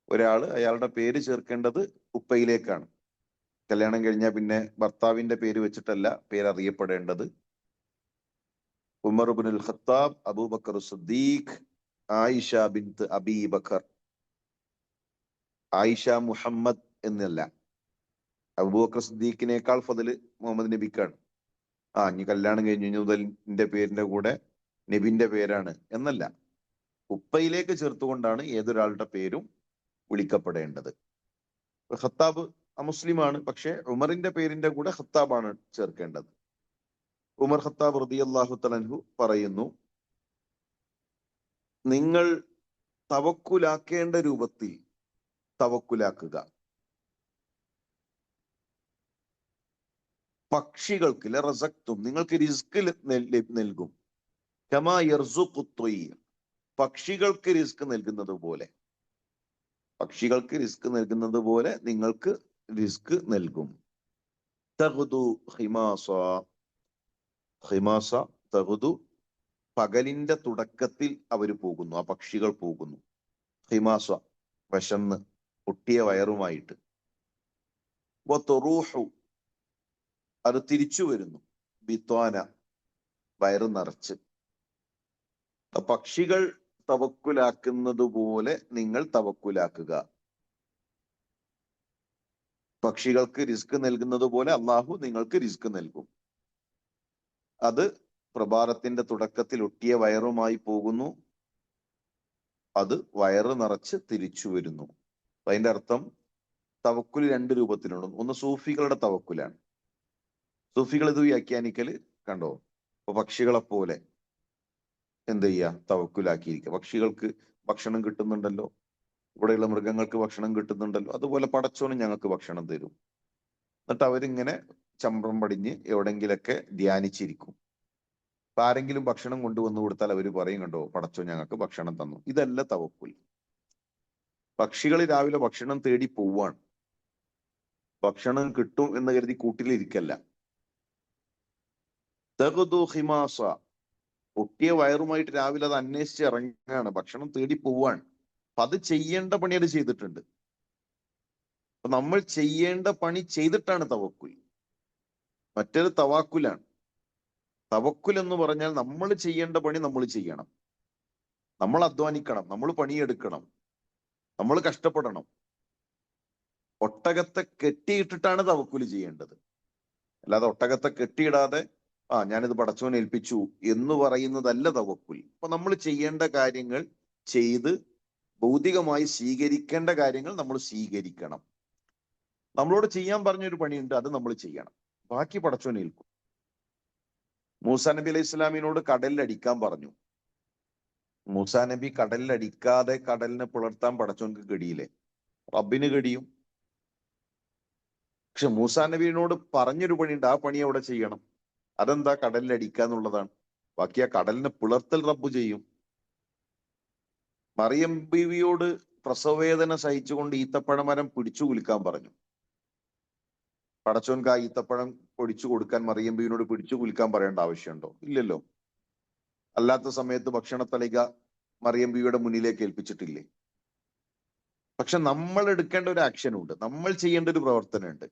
ഒരാള് അയാളുടെ പേര് ചേർക്കേണ്ടത് ഉപ്പയിലേക്കാണ്. കല്യാണം കഴിഞ്ഞാൽ പിന്നെ ഭർത്താവിന്റെ പേര് വെച്ചിട്ടല്ല പേര് അറിയപ്പെടേണ്ടത്. ഉമർ ഇബ്നുൽ ഖത്താബ്, അബൂബക്കർ സിദ്ദീഖ്, ആയിഷ ബിൻത്ത് അബീ ബക്കർ. ആയിഷ മുഹമ്മദ് എന്നല്ല. അബൂബക്കർ സിദ്ദീഖിനേക്കാൾ ഫضല് മുഹമ്മദ് നബിക്കാണ്. ഇനി കല്യാണം കഴിഞ്ഞ മുതൽ എന്റെ പേരിന്റെ കൂടെ നബിന്റെ പേരാണ് എന്നല്ല. ഉപ്പയിലേക്ക് ചേർത്തുകൊണ്ടാണ് ഏതൊരാളുടെ പേരും വിളിക്കപ്പെടേണ്ടത്. ഖത്താബ് അമുസ്ലിമാണ്, പക്ഷെ ഉമറിന്റെ പേരിന്റെ കൂടെ ഖത്താബാണ് ചേർക്കേണ്ടത്. ഉമർ ഖത്താബ് റളിയല്ലാഹു തആല അൻഹു പറയുന്നു, നിങ്ങൾ തവക്കുലാക്കേണ്ട രൂപത്തിൽ തവക്കുലാക്കുക. പക്ഷികൾക്ക് ലറസഖ്തും, നിങ്ങൾക്ക് റിസ്ക് നൽകും. കമാ യർസുഖു الطير, പക്ഷികൾക്ക് റിസ്ക് നൽകുന്നത് പോലെ, പക്ഷികൾക്ക് റിസ്ക് നൽകുന്നത് പോലെ നിങ്ങൾക്ക് റിസ്ക് നൽകും. തഗ്ദു ഖിമാസ, ഖിമാസ തഗ്ദു, പകലിന്റെ തുടക്കത്തിൽ അവർ പോകുന്നു, ആ പക്ഷികൾ പോകുന്നു. ഖിമാസ വിശന്ന് പൊട്ടിയ വയറുമായിട്ട്. വതറൂഹു, അത് തിരിച്ചു വരുന്നു. ബിത്വാന, വയറ് നിറച്ച്. പക്ഷികൾ തവക്കുലാക്കുന്നത് പോലെ നിങ്ങൾ തവക്കുലാക്കുക. പക്ഷികൾക്ക് റിസ്ക് നൽകുന്നത് പോലെ അള്ളാഹു നിങ്ങൾക്ക് റിസ്ക് നൽകും. അത് പ്രഭാതത്തിന്റെ തുടക്കത്തിൽ ഒട്ടിയ വയറുമായി പോകുന്നു, അത് വയറ് നിറച്ച് തിരിച്ചു വരുന്നു. അതിന്റെ അർത്ഥം തവക്കുൽ രണ്ട് രൂപത്തിലുണ്ട്. ഒന്ന് സൂഫികളുടെ തവക്കുലാണ്. സൂഫികൾ ഇത് വ്യാഖ്യാനിക്കല് കണ്ടോ, അപ്പൊ പക്ഷികളെ പോലെ എന്ത് ചെയ്യുക, തവക്കുലാക്കിയിരിക്കുക. പക്ഷികൾക്ക് ഭക്ഷണം കിട്ടുന്നുണ്ടല്ലോ, ഇവിടെയുള്ള മൃഗങ്ങൾക്ക് ഭക്ഷണം കിട്ടുന്നുണ്ടല്ലോ, അതുപോലെ പടച്ചോനും ഞങ്ങൾക്ക് ഭക്ഷണം തരും. എന്നിട്ട് അവരിങ്ങനെ ചമ്രം പടിഞ്ഞ് എവിടെങ്കിലൊക്കെ ധ്യാനിച്ചിരിക്കും. അപ്പൊ ആരെങ്കിലും ഭക്ഷണം കൊണ്ടുവന്നു കൊടുത്താൽ അവർ പറയും, കണ്ടോ പടച്ചോൻ ഞങ്ങൾക്ക് ഭക്ഷണം തന്നു. ഇതല്ല തവക്കുൽ. പക്ഷികൾ രാവിലെ ഭക്ഷണം തേടി പോവാണ്. ഭക്ഷണം കിട്ടും എന്ന് കരുതി കൂട്ടിലിരിക്കല്ല. തഗ്ദു ഖിമാസ, പൊട്ടിയ വയറുമായിട്ട് രാവിലെ അത് അന്വേഷിച്ച് ഇറങ്ങുകയാണ്, ഭക്ഷണം തേടി പോവാണ്. അപ്പൊ അത് ചെയ്യേണ്ട പണി അത് ചെയ്തിട്ടുണ്ട്. അപ്പൊ നമ്മൾ ചെയ്യേണ്ട പണി ചെയ്തിട്ടാണ് തവക്കുൽ. മറ്റേത് തവാക്കുലാണ്. തവക്കുൽ എന്ന് പറഞ്ഞാൽ നമ്മൾ ചെയ്യേണ്ട പണി നമ്മൾ ചെയ്യണം, നമ്മൾ അധ്വാനിക്കണം, നമ്മൾ പണിയെടുക്കണം, നമ്മൾ കഷ്ടപ്പെടണം. ഒട്ടകത്തെ കെട്ടിയിട്ടിട്ടാണ് തവക്കുൽ ചെയ്യേണ്ടത്. അല്ലാതെ ഒട്ടകത്തെ കെട്ടിയിടാതെ ഞാനിത് പടച്ചോനെ ഏൽപ്പിച്ചു എന്ന് പറയുന്നതല്ല തവക്കുൽ. അപ്പൊ നമ്മൾ ചെയ്യേണ്ട കാര്യങ്ങൾ ചെയ്ത് ഭൗതികമായി സ്വീകരിക്കേണ്ട കാര്യങ്ങൾ നമ്മൾ സ്വീകരിക്കണം. നമ്മളോട് ചെയ്യാൻ പറഞ്ഞൊരു പണിയുണ്ട്, അത് നമ്മൾ ചെയ്യണം. ബാക്കി പടച്ചോനെ ഏൽക്കും. മൂസാ നബി അലൈഹി ഇസ്ലാമിനോട് കടലിലടിക്കാൻ പറഞ്ഞു. മൂസാ നബി കടലിലടിക്കാതെ കടലിനെ പുലർത്താൻ പടച്ചോൻക്ക് കഴിയില്ലേ? റബ്ബിന് കഴിയും. പക്ഷെ മൂസാ നബിനോട് പറഞ്ഞൊരു പണിയുണ്ട്, ആ പണി അവിടെ ചെയ്യണം. അതെന്താ? കടലിലടിക്കുക എന്നുള്ളതാണ്. ബാക്കി ആ കടലിനെ പുലർത്തൽ റബ്ബ് ചെയ്യും. മറിയം ബീവിയോട് പ്രസവവേദന സഹിച്ചുകൊണ്ട് ഈത്തപ്പഴ മരം പിടിച്ചു കുലുക്കാൻ പറഞ്ഞു. പടച്ചോൻക്ക് ആ ഈത്തപ്പഴം പൊടിച്ചു കൊടുക്കാൻ മറിയം ബീവിനോട് പിടിച്ചു കുലുക്കാൻ പറയേണ്ട ആവശ്യമുണ്ടോ? ഇല്ലല്ലോ. അല്ലാത്ത സമയത്ത് ഭക്ഷണത്തളിക മറിയം ബീവിയുടെ മുന്നിലേക്ക് ഏൽപ്പിച്ചിട്ടില്ലേ? പക്ഷെ നമ്മൾ എടുക്കേണ്ട ഒരു ആക്ഷൻ ഉണ്ട്, നമ്മൾ ചെയ്യേണ്ട ഒരു പ്രവർത്തനമുണ്ട്.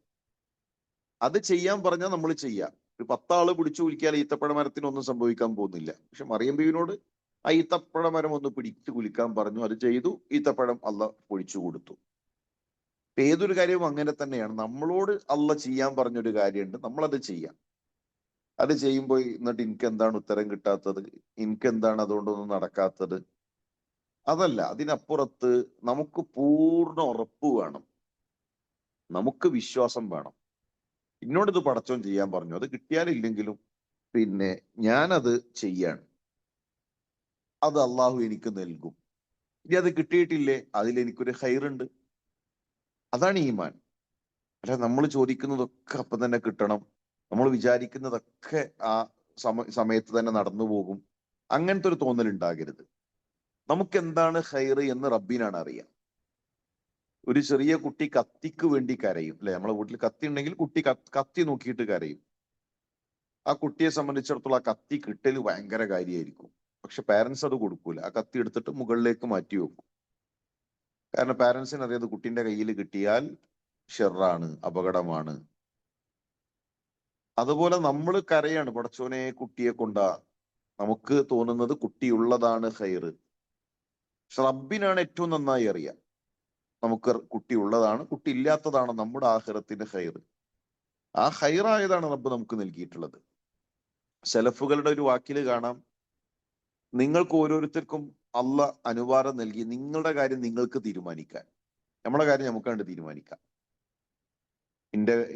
അത് ചെയ്യാൻ പറഞ്ഞാൽ നമ്മൾ ചെയ്യാം. ഒരു 10 ആള് പിടിച്ചു കുലിക്കാൻ ഈത്തപ്പഴ മരത്തിനൊന്നും സംഭവിക്കാൻ പോകുന്നില്ല. പക്ഷെ മറിയം ബീവിനോട് ആ ഈത്തപ്പഴ മരം ഒന്ന് പിടിച്ചു കുലിക്കാൻ പറഞ്ഞു, അത് ചെയ്തു. ഈത്തപ്പഴം അള്ളാഹ് പൊഴിച്ചു കൊടുത്തു. ഏതൊരു കാര്യവും അങ്ങനെ തന്നെയാണ്. നമ്മളോട് അള്ളാഹ് ചെയ്യാൻ പറഞ്ഞൊരു കാര്യമുണ്ട്, നമ്മളത് ചെയ്യാം. അത് ചെയ്യുമ്പോൾ എന്നിട്ട് എനിക്ക് എന്താണ് ഉത്തരം കിട്ടാത്തത്, എനിക്ക് എന്താണ് അതുകൊണ്ടൊന്നും നടക്കാത്തത്, അതല്ല. അതിനപ്പുറത്ത് നമുക്ക് പൂർണ്ണ ഉറപ്പ് വേണം. നമുക്ക് വിശ്വാസം വേണം. എന്നോടിത് പടച്ചോൻ ചെയ്യാൻ പറഞ്ഞു, അത് കിട്ടിയാലില്ലെങ്കിലും പിന്നെ ഞാനത് ചെയ്യാണ്, അത് അള്ളാഹു എനിക്ക് നൽകും. ഇനി അത് കിട്ടിയിട്ടില്ലേ, അതിൽ എനിക്കൊരു ഹൈറുണ്ട്. അതാണ് ഈമാൻ. അല്ല നമ്മൾ ചോദിക്കുന്നതൊക്കെ അപ്പം തന്നെ കിട്ടണം, നമ്മൾ വിചാരിക്കുന്നതൊക്കെ ആ സമയത്ത് തന്നെ നടന്നു പോകും, അങ്ങനത്തെ ഒരു തോന്നൽ ഉണ്ടാകരുത്. നമുക്ക് എന്താണ് ഹൈറ് എന്ന് റബ്ബിനാണ് അറിയാം. ഒരു ചെറിയ കുട്ടി കത്തിക്ക് വേണ്ടി കരയും അല്ലെ, നമ്മളെ വീട്ടിൽ കത്തി ഉണ്ടെങ്കിൽ കുട്ടി കത്തി നോക്കിയിട്ട് കരയും. ആ കുട്ടിയെ സംബന്ധിച്ചിടത്തോളം ആ കത്തി കിട്ടൽ ഭയങ്കര കാര്യമായിരിക്കും. പക്ഷെ പാരന്റ്സ് അത് കൊടുക്കൂല, ആ കത്തി എടുത്തിട്ട് മുകളിലേക്ക് മാറ്റി വെക്കും. കാരണം പാരന്റ്സിന് അറിയാത് കുട്ടിന്റെ കയ്യിൽ കിട്ടിയാൽ ഷെറാണ്, അപകടമാണ്. അതുപോലെ നമ്മൾ കരയാണ്, പടച്ചോനെ കുട്ടിയെ കൊണ്ടാ, നമുക്ക് തോന്നുന്നത് കുട്ടിയുള്ളതാണ് ഹൈറ്. പക്ഷെ റബ്ബിനാണ് ഏറ്റവും നന്നായി അറിയാം നമുക്ക് കുട്ടി ഉള്ളതാണ് കുട്ടി ഇല്ലാത്തതാണ് നമ്മുടെ ആഖിറത്തിന്റെ ഹൈറ്. ആ ഹൈറായതാണ് റബ്ബ് നമുക്ക് നൽകിയിട്ടുള്ളത്. സലഫുകളുടെ ഒരു വാക്കിൽ കാണാം, നിങ്ങൾക്ക് ഓരോരുത്തർക്കും അള്ള അനുവാദം നൽകി നിങ്ങളുടെ കാര്യം നിങ്ങൾക്ക് തീരുമാനിക്കാൻ, നമ്മളെ കാര്യം നമുക്ക് കണ്ട് തീരുമാനിക്കാം.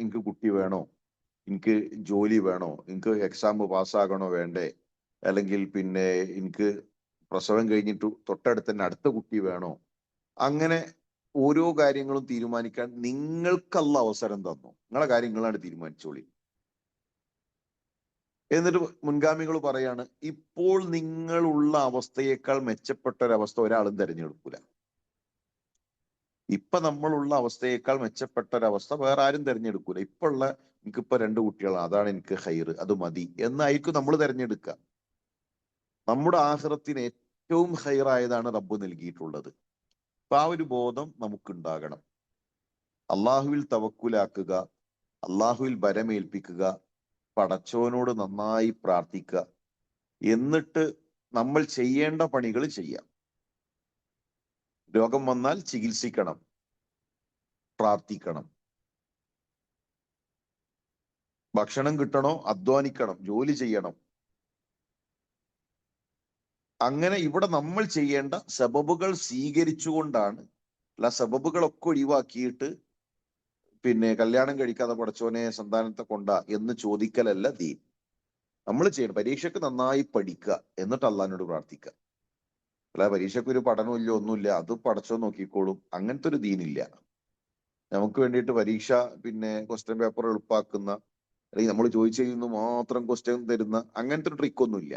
എനിക്ക് കുട്ടി വേണോ, എനിക്ക് ജോലി വേണോ, എനിക്ക് എക്സാം പാസ്സാകണോ വേണ്ടേ, അല്ലെങ്കിൽ പിന്നെ എനിക്ക് പ്രസവം കഴിഞ്ഞിട്ട് തൊട്ടടുത്ത് തന്നെ അടുത്ത കുട്ടി വേണോ, അങ്ങനെ ഓരോ കാര്യങ്ങളും തീരുമാനിക്കാൻ നിങ്ങൾക്കല്ല അവസരം തന്നു. നിങ്ങളെ കാര്യം നിങ്ങളാണ് തീരുമാനിച്ചോളി. എന്നിട്ട് മുൻഗാമികൾ പറയാണ്, ഇപ്പോൾ നിങ്ങളുള്ള അവസ്ഥയേക്കാൾ മെച്ചപ്പെട്ട ഒരവസ്ഥ ഒരാളും തിരഞ്ഞെടുക്കൂല. ഇപ്പൊ നമ്മളുള്ള അവസ്ഥയേക്കാൾ മെച്ചപ്പെട്ട ഒരവസ്ഥ വേറെ ആരും തിരഞ്ഞെടുക്കൂല. ഇപ്പൊ ഉള്ള എനിക്കിപ്പോ 2 കുട്ടികളാണ്, അതാണ് എനിക്ക് ഹൈറ്, അത് മതി എന്നായിരിക്കും നമ്മൾ തിരഞ്ഞെടുക്കുക. നമ്മുടെ ആഖിറത്തിന് ഏറ്റവും ഹൈറായതാണ് റബ്ബ് നൽകിയിട്ടുള്ളത്. അപ്പൊ ആ ഒരു ബോധം നമുക്കുണ്ടാകണം. അള്ളാഹുവിൽ തവക്കുലാക്കുക, അള്ളാഹുവിൽ ഭരമേൽപ്പിക്കുക, പടച്ചോനോട് നന്നായി പ്രാർത്ഥിക്കുക, എന്നിട്ട് നമ്മൾ ചെയ്യേണ്ട പണികൾ ചെയ്യാം. രോഗം വന്നാൽ ചികിത്സിക്കണം, പ്രാർത്ഥിക്കണം. ഭക്ഷണം കിട്ടണോ അധ്വാനിക്കണം, ജോലി ചെയ്യണം. അങ്ങനെ ഇവിടെ നമ്മൾ ചെയ്യേണ്ട സബബുകൾ സ്വീകരിച്ചുകൊണ്ടാണ്, അല്ല സബബുകളൊക്കെ ഒഴിവാക്കിയിട്ട് പിന്നെ കല്യാണം കഴിക്കാതെ പടച്ചോനെ സന്താനത്തെ കൊണ്ടാ എന്ന് ചോദിക്കലല്ല ദീൻ. നമ്മൾ ചെയ്യണം, പരീക്ഷയ്ക്ക് നന്നായി പഠിക്കുക, എന്നിട്ട് അള്ളാഹിനോട് പ്രാർത്ഥിക്കുക. അല്ല പരീക്ഷയ്ക്ക് ഒരു പഠനമില്ല ഒന്നുമില്ല, അത് പടച്ചോ നോക്കിക്കോളും, അങ്ങനത്തെ ഒരു ദീനില്ല. നമുക്ക് വേണ്ടിയിട്ട് പരീക്ഷ പിന്നെ ക്വസ്റ്റ്യൻ പേപ്പർ എളുപ്പാക്കുന്ന, അല്ലെങ്കിൽ നമ്മൾ ചോദിച്ചു കഴിയുന്നു മാത്രം ക്വസ്റ്റ്യൻ തരുന്ന അങ്ങനത്തെ ഒരു ട്രിക്കൊന്നുമില്ല.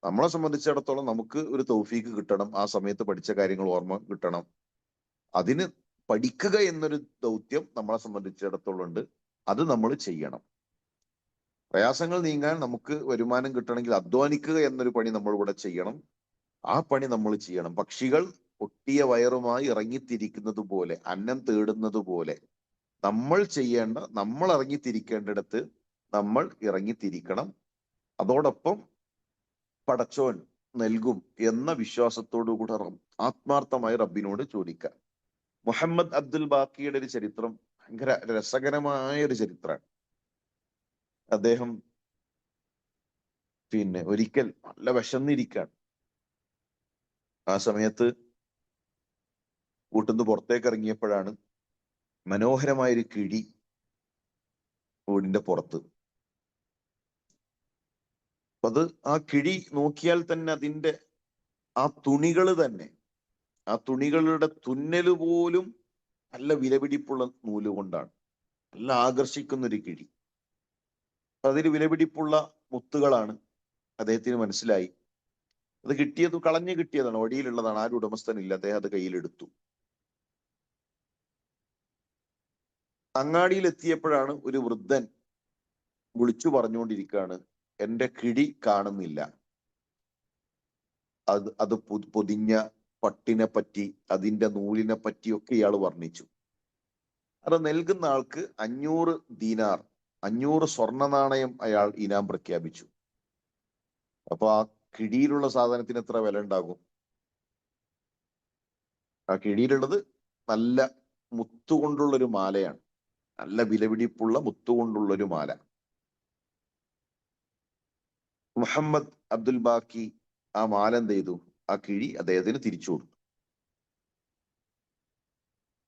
നമ്മളെ സംബന്ധിച്ചിടത്തോളം നമുക്ക് ഒരു തൗഫീക്ക് കിട്ടണം, ആ സമയത്ത് പഠിച്ച കാര്യങ്ങൾ ഓർമ്മ കിട്ടണം. അതിന് പഠിക്കുക എന്നൊരു ദൗത്യം നമ്മളെ സംബന്ധിച്ചിടത്തോളം ഉണ്ട്, അത് നമ്മൾ ചെയ്യണം. പ്രയാസങ്ങൾ നീങ്ങാൻ നമുക്ക് വരുമാനം കിട്ടണമെങ്കിൽ അധ്വാനിക്കുക എന്നൊരു പണി നമ്മൾ ഇവിടെ ചെയ്യണം. ആ പണി നമ്മൾ ചെയ്യണം. പക്ഷികൾ പൊട്ടിയ വയറുമായി ഇറങ്ങിത്തിരിക്കുന്നത് പോലെ, അന്നം തേടുന്നത് പോലെ നമ്മൾ ഇറങ്ങിത്തിരിക്കേണ്ടിടത്ത് നമ്മൾ ഇറങ്ങിത്തിരിക്കണം. അതോടൊപ്പം പടച്ചോൻ നൽകും എന്ന വിശ്വാസത്തോടു കൂടെ ആത്മാർത്ഥമായി റബ്ബിനോട് ചോദിക്കാം. മുഹമ്മദ് അബ്ദുൽ ബാക്കിയുടെ ഒരു ചരിത്രം ഭയങ്കര രസകരമായ ഒരു ചരിത്രമാണ്. അദ്ദേഹം പിന്നെ ഒരിക്കൽ നല്ല വിശന്നിരിക്കാൻ, ആ സമയത്ത് വീട്ടിൽ നിന്ന് പുറത്തേക്ക് ഇറങ്ങിയപ്പോഴാണ് മനോഹരമായൊരു കിഴി വീടിന്റെ പുറത്ത്. അപ്പൊ അത് ആ കിഴി നോക്കിയാൽ തന്നെ അതിന്റെ ആ തുണികൾ തന്നെ, ആ തുണികളുടെ തുന്നല് പോലും നല്ല വിലപിടിപ്പുള്ള നൂല് കൊണ്ടാണ്, നല്ല ആകർഷിക്കുന്ന ഒരു കിഴി. അതിൽ വിലപിടിപ്പുള്ള മുത്തുകളാണ്. അദ്ദേഹത്തിന് മനസ്സിലായി അത് കളഞ്ഞു കിട്ടിയതാണ്, വഴിയിലുള്ളതാണ്, ആരും ഉടമസ്ഥനില്ല. അദ്ദേഹം അത് കയ്യിലെടുത്തു. അങ്ങാടിയിൽ എത്തിയപ്പോഴാണ് ഒരു വൃദ്ധൻ വിളിച്ചു പറഞ്ഞുകൊണ്ടിരിക്കുകയാണ്, എന്റെ കിഴി കാണുന്നില്ല. അത് പൊതിഞ്ഞ പട്ടിനെ പറ്റി, അതിന്റെ നൂലിനെ പറ്റിയൊക്കെ ഇയാൾ വർണ്ണിച്ചു. അത് നൽകുന്ന ആൾക്ക് 500 ദീനാർ, 500 സ്വർണ്ണ നാണയം അയാൾ ഇനാം പ്രഖ്യാപിച്ചു. അപ്പൊ ആ കിഴിയിലുള്ള സാധനത്തിന് എത്ര വില ഉണ്ടാകും? ആ കിഴിയിലുള്ളത് നല്ല മുത്തുകൊണ്ടുള്ളൊരു മാലയാണ്, നല്ല വിലപിടിപ്പുള്ള മുത്തുകൊണ്ടുള്ളൊരു മാല. മുഹമ്മദ് അബ്ദുൽ ബാക്കി ആ മാല എന്ത് ചെയ്തു? ആ കിഴി അദ്ദേഹത്തിന് തിരിച്ചു കൊടുത്തു.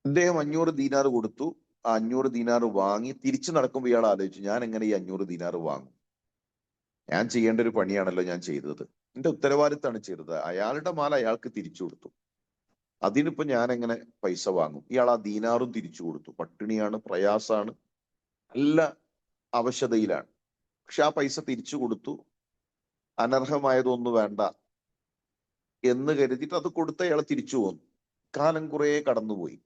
അദ്ദേഹം 500 ദീനാർ കൊടുത്തു. ആ 500 ദീനാർ വാങ്ങി തിരിച്ചു നടക്കുമ്പോൾ ഇയാൾ ആലോചിച്ചു, ഞാൻ എങ്ങനെ ഈ 500 ദീനാർ വാങ്ങും? ഞാൻ ചെയ്യേണ്ട ഒരു പണിയാണല്ലോ ഞാൻ ചെയ്തത്, എന്റെ ഉത്തരവാദിത്തമാണ് ചെയ്തത്. അയാളുടെ മാല അയാൾക്ക് തിരിച്ചു കൊടുത്തു, അതിനിപ്പോ ഞാൻ എങ്ങനെ പൈസ വാങ്ങും? ഇയാൾ ആ ദീനാറും തിരിച്ചു കൊടുത്തു. പട്ടിണിയാണ്, പ്രയാസാണ്, നല്ല അവശതയിലാണ്. പക്ഷെ ആ പൈസ തിരിച്ചു കൊടുത്തു. അനർഹമായതൊന്നും വേണ്ട എന്ന് കരുതിയിട്ട് അത് കൊടുത്ത അയാൾ തിരിച്ചു പോന്നു. കാലം കുറെ കടന്നുപോയി.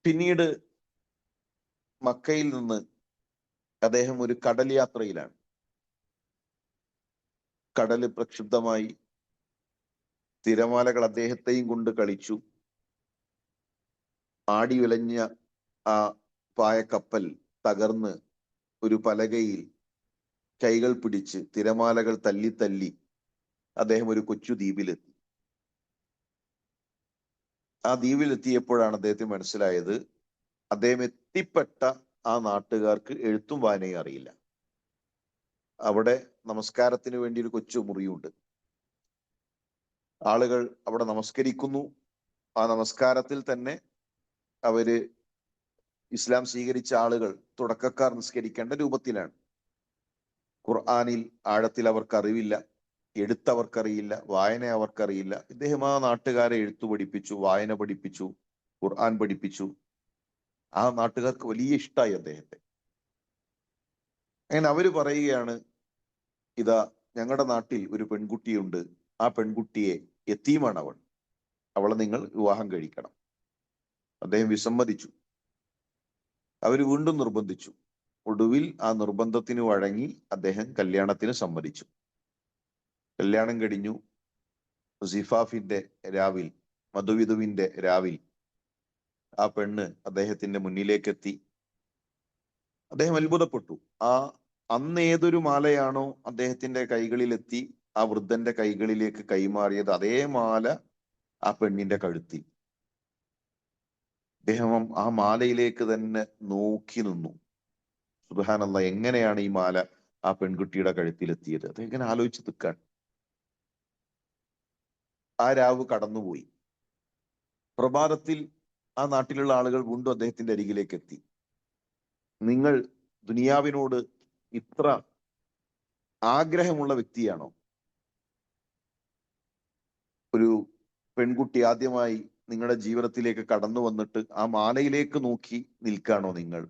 പിന്നീട് മക്കയിൽ നിന്ന് അദ്ദേഹം ഒരു കടൽ യാത്രയിലാണ്. കടല് പ്രക്ഷുബ്ധമായി, തിരമാലകൾ അദ്ദേഹത്തെയും കൊണ്ട് കളിച്ചു. ആടി ഉലഞ്ഞ ആ പായക്കപ്പൽ തകർന്ന് ഒരു പലകയിൽ കൈകൾ പിടിച്ച് തിരമാലകൾ തല്ലി തല്ലി അദ്ദേഹം ഒരു കൊച്ചു ദ്വീപിലെത്തി. ആ ദ്വീപിലെത്തിയപ്പോഴാണ് അദ്ദേഹത്തിന് മനസ്സിലായത്, അദ്ദേഹം എത്തിപ്പെട്ട ആ നാട്ടുകാർക്ക് എഴുത്തും വായനയും അറിയില്ല. അവിടെ നമസ്കാരത്തിന് വേണ്ടി ഒരു കൊച്ചു മുറിയുണ്ട്. ആളുകൾ അവിടെ നമസ്കരിക്കുന്നു. ആ നമസ്കാരത്തിൽ തന്നെ അവര് ഇസ്ലാം സ്വീകരിച്ച ആളുകൾ തുടക്കക്കാർ നിസ്കരിക്കേണ്ട രൂപത്തിലാണ്. ഖുർആനിൽ ആഴത്തിൽ അവർക്ക് അറിവില്ല, എഴുത്തവർക്കറിയില്ല, വായന അവർക്കറിയില്ല. ഇദ്ദേഹം ആ നാട്ടുകാരെ എഴുത്തു പഠിപ്പിച്ചു, വായന പഠിപ്പിച്ചു, ഖുർആൻ പഠിപ്പിച്ചു. ആ നാട്ടുകാർക്ക് വലിയ ഇഷ്ടമായി അദ്ദേഹത്തെ. അങ്ങനെ അവര് പറയുകയാണ്, ഇതാ ഞങ്ങളുടെ നാട്ടിൽ ഒരു പെൺകുട്ടിയുണ്ട്, ആ പെൺകുട്ടിയെ, യത്തീമാണ് അവളെ നിങ്ങൾ വിവാഹം കഴിക്കണം. അദ്ദേഹം വിസമ്മതിച്ചു. അവർ വീണ്ടും നിർബന്ധിച്ചു. ഒടുവിൽ ആ നിർബന്ധത്തിന് വഴങ്ങി അദ്ദേഹം കല്യാണത്തിന് സമ്മതിച്ചു. കല്യാണം കഴിഞ്ഞു. സിഫാഫിന്റെ രാവിൽ, മധുവിധുവിന്റെ രാവിൽ ആ പെണ്ണ് അദ്ദേഹത്തിന്റെ മുന്നിലേക്ക് എത്തി. അദ്ദേഹം അത്ഭുതപ്പെട്ടു. അന്ന് ഏതൊരു മാലയാണോ അദ്ദേഹത്തിന്റെ കൈകളിലെത്തി ആ വൃദ്ധന്റെ കൈകളിലേക്ക് കൈമാറിയത്, അതേ മാല ആ പെണ്ണിന്റെ കഴുത്തിൽ. അദ്ദേഹം ആ മാലയിലേക്ക് തന്നെ നോക്കി നിന്നു. സുബ്ഹാനല്ലാഹ്, എങ്ങനെയാണ് ഈ മാല ആ പെൺകുട്ടിയുടെ കഴുത്തിലെത്തിയത്? അദ്ദേഹം ഇങ്ങനെ ആലോചിച്ച് നിൽക്കാൻ. ആ രാവ് കടന്നുപോയി. പ്രഭാതത്തിൽ ആ നാട്ടിലുള്ള ആളുകൾ വീണ്ടും അദ്ദേഹത്തിന്റെ അരികിലേക്ക് എത്തി. നിങ്ങൾ ദുനിയാവിനോട് ഇത്ര ആഗ്രഹമുള്ള വ്യക്തിയാണോ? ഒരു പെൺകുട്ടി ആദ്യമായി നിങ്ങളുടെ ജീവിതത്തിലേക്ക് കടന്നു വന്നിട്ട് ആ മാലയിലേക്ക് നോക്കി നിൽക്കാണോ നിങ്ങൾ?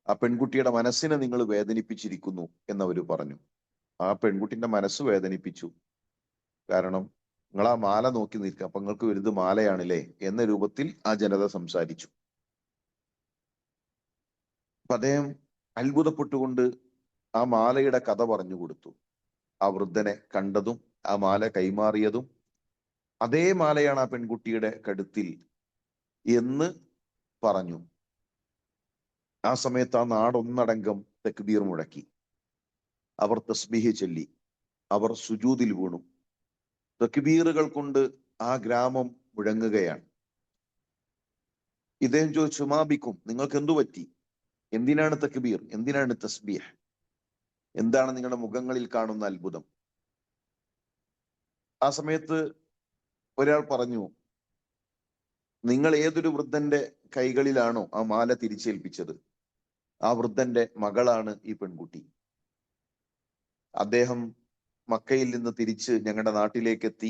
ആ പെൺകുട്ടിയുടെ മനസ്സിനെ നിങ്ങൾ വേദനിപ്പിച്ചിരിക്കുന്നു എന്നവര് പറഞ്ഞു. ആ പെൺകുട്ടിന്റെ മനസ്സ് വേദനിപ്പിച്ചു. കാരണം നിങ്ങൾ ആ മാല നോക്കി നിൽക്കുക, അപ്പൊ നിങ്ങൾക്ക് വലുത് മാലയാണല്ലേ എന്ന രൂപത്തിൽ ആ ജനത സംസാരിച്ചു. അപ്പൊ അദ്ദേഹം അത്ഭുതപ്പെട്ടുകൊണ്ട് ആ മാലയുടെ കഥ പറഞ്ഞു കൊടുത്തു. ആ വൃദ്ധനെ കണ്ടതും ആ മാല കൈമാറിയതും അതേ മാലയാണ് ആ പെൺകുട്ടിയുടെ കഴുത്തിൽ എന്ന് പറഞ്ഞു. ആ സമയത്ത് ആ നാടൊന്നടങ്കം തക്ബീർ മുഴക്കി. അവർ തസ്ബീഹ് ചൊല്ലി. അവർ സുജൂദിൽ വീണു. തക്ബീറുകൾ കൊണ്ട് ആ ഗ്രാമം മുഴങ്ങുകയാണ്. ഇദ്ദേഹം ചോദിച്ചു, മാബിക്കും, നിങ്ങൾക്ക് എന്തു പറ്റി? എന്തിനാണ് തക്ബീർ? എന്തിനാണ് തസ്ബീഹ്? എന്താണ് നിങ്ങളുടെ മുഖങ്ങളിൽ കാണുന്ന അത്ഭുതം? ആ സമയത്ത് ഒരാൾ പറഞ്ഞു, നിങ്ങൾ ഏതൊരു വൃദ്ധന്റെ കൈകളിലാണോ ആ മാല തിരിച്ചേൽപ്പിച്ചത്, ആ വൃദ്ധന്റെ മകളാണ് ഈ പെൺകുട്ടി. അദ്ദേഹം മക്കയിൽ നിന്ന് തിരിച്ച് ഞങ്ങളുടെ നാട്ടിലേക്ക് എത്തി.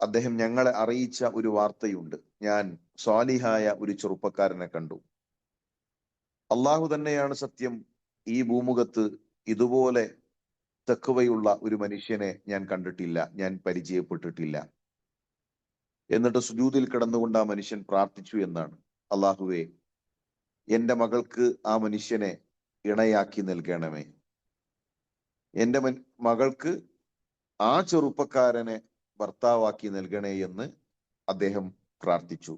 അദ്ദേഹം ഞങ്ങളെ അറിയിച്ച ഒരു വാർത്തയുണ്ട്. ഞാൻ സ്വാലിഹായ ഒരു ചെറുപ്പക്കാരനെ കണ്ടു. അള്ളാഹു തന്നെയാണ് സത്യം, ഈ ഭൂമുഖത്ത് ഇതുപോലെ തഖ്വയുള്ള ഒരു മനുഷ്യനെ ഞാൻ കണ്ടിട്ടില്ല, ഞാൻ പരിചയപ്പെട്ടിട്ടില്ല. എന്നിട്ട് സുജൂദിൽ കിടന്നുകൊണ്ട് ആ മനുഷ്യൻ പ്രാർത്ഥിച്ചു എന്നാണ്, അള്ളാഹുവേ, എന്റെ മകൾക്ക് ആ മനുഷ്യനെ ഇണയാക്കി നൽകണമേ. എന്റെ മകൾക്ക് ആ ചെറുപ്പക്കാരനെ ഭർത്താവാക്കി നൽകണേ എന്ന് അദ്ദേഹം പ്രാർത്ഥിച്ചു.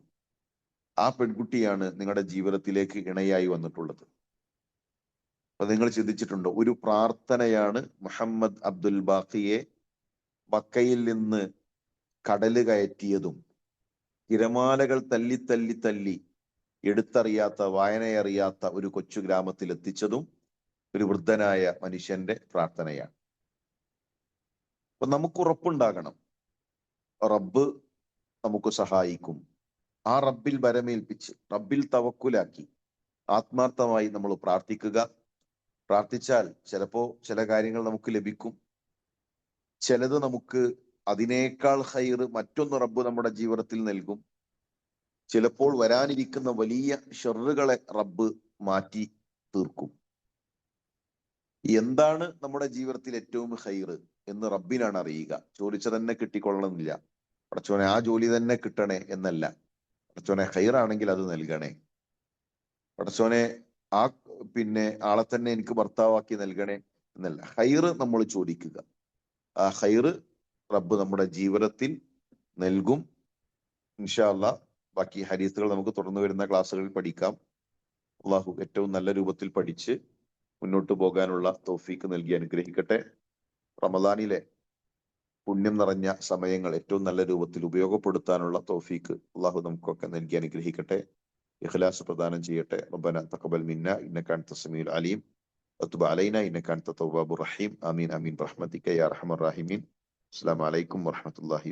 ആ പെൺകുട്ടിയാണ് നിങ്ങളുടെ ജീവിതത്തിലേക്ക് ഇണയായി വന്നിട്ടുള്ളത്. അപ്പൊ നിങ്ങൾ ചിന്തിച്ചിട്ടുണ്ടോ, ഒരു പ്രാർത്ഥനയാണ് മുഹമ്മദ് അബ്ദുൽ ബാഖിയെ മക്കയിൽ നിന്ന് കടല് കയറ്റിയതും തിരമാലകൾ തല്ലി തല്ലി തല്ലി എടുത്തറിയാത്ത, വായനയറിയാത്ത ഒരു കൊച്ചു ഗ്രാമത്തിൽ എത്തിച്ചതും ഒരു വൃദ്ധനായ മനുഷ്യന്റെ പ്രാർത്ഥനയാണ്. അപ്പൊ നമുക്ക് ഉറപ്പുണ്ടാകണം, റബ്ബ് നമുക്ക് സഹായിക്കും. ആ റബ്ബിൽ വരമേൽപ്പിച്ച് റബ്ബിൽ തവക്കുലാക്കി ആത്മാർത്ഥമായി നമ്മൾ പ്രാർത്ഥിക്കുക. പ്രാർത്ഥിച്ചാൽ ചിലപ്പോ ചില കാര്യങ്ങൾ നമുക്ക് ലഭിക്കും. ചിലത് നമുക്ക് അതിനേക്കാൾ ഹൈറ് മറ്റൊന്ന് റബ്ബ് നമ്മുടെ ജീവിതത്തിൽ നൽകും. ചിലപ്പോൾ വരാനിരിക്കുന്ന വലിയ ഷെറുകളെ റബ്ബ് മാറ്റി തീർക്കും. എന്താണ് നമ്മുടെ ജീവിതത്തിൽ ഏറ്റവും ഹൈറ് എന്ന് റബ്ബിനാണ് അറിയുക. ചോദിച്ച തന്നെ കിട്ടിക്കൊള്ളണമെന്നില്ല. പടച്ചോനെ ആ ജോലി തന്നെ കിട്ടണേ എന്നല്ല. പടച്ചോനെ ഹൈറാണെങ്കിൽ അത് നൽകണേ. പടച്ചോനെ ആ ആളെ തന്നെ എനിക്ക് ഭർത്താവാക്കി നൽകണേ എന്നല്ല. ഹൈറ് നമ്മൾ ചോദിക്കുക. ആ ഹൈറ് റബ്ബ് നമ്മുടെ ജീവിതത്തിൽ നൽകും ഇൻഷാ അല്ലാ. ബാക്കി ഹദീസുകൾ നമുക്ക് തുടർന്ന് വരുന്ന ക്ലാസ്സുകളിൽ പഠിക്കാം. അള്ളാഹു ഏറ്റവും നല്ല രൂപത്തിൽ പഠിച്ച് മുന്നോട്ട് പോകാനുള്ള തൗഫീക്ക് നൽകി അനുഗ്രഹിക്കട്ടെ. റമദാനിലെ പുണ്യം നിറഞ്ഞ സമയങ്ങൾ ഏറ്റവും നല്ല രൂപത്തിൽ ഉപയോഗപ്പെടുത്താനുള്ള തൗഫീക്ക് അള്ളാഹു നമുക്കൊക്കെ നൽകി അനുഗ്രഹിക്കട്ടെ. ഇഖ്ലാസ് പ്രദാനം ചെയ്യട്ടെ. റബ്ബന തഖബ്ബൽ മിന്ന ഇന്നക അൻത സമീഉൽ അലീം വതുബ് അലൈനാ ഇന്നക അൻത തവ്വാബുർ റഹീം. ആമീൻ ആമീൻ ബിറഹ്മതിക യാ അർഹമർ റഹീമീൻ. അസ്സലാമു അലൈക്കും വറഹ്മത്തുള്ളാഹി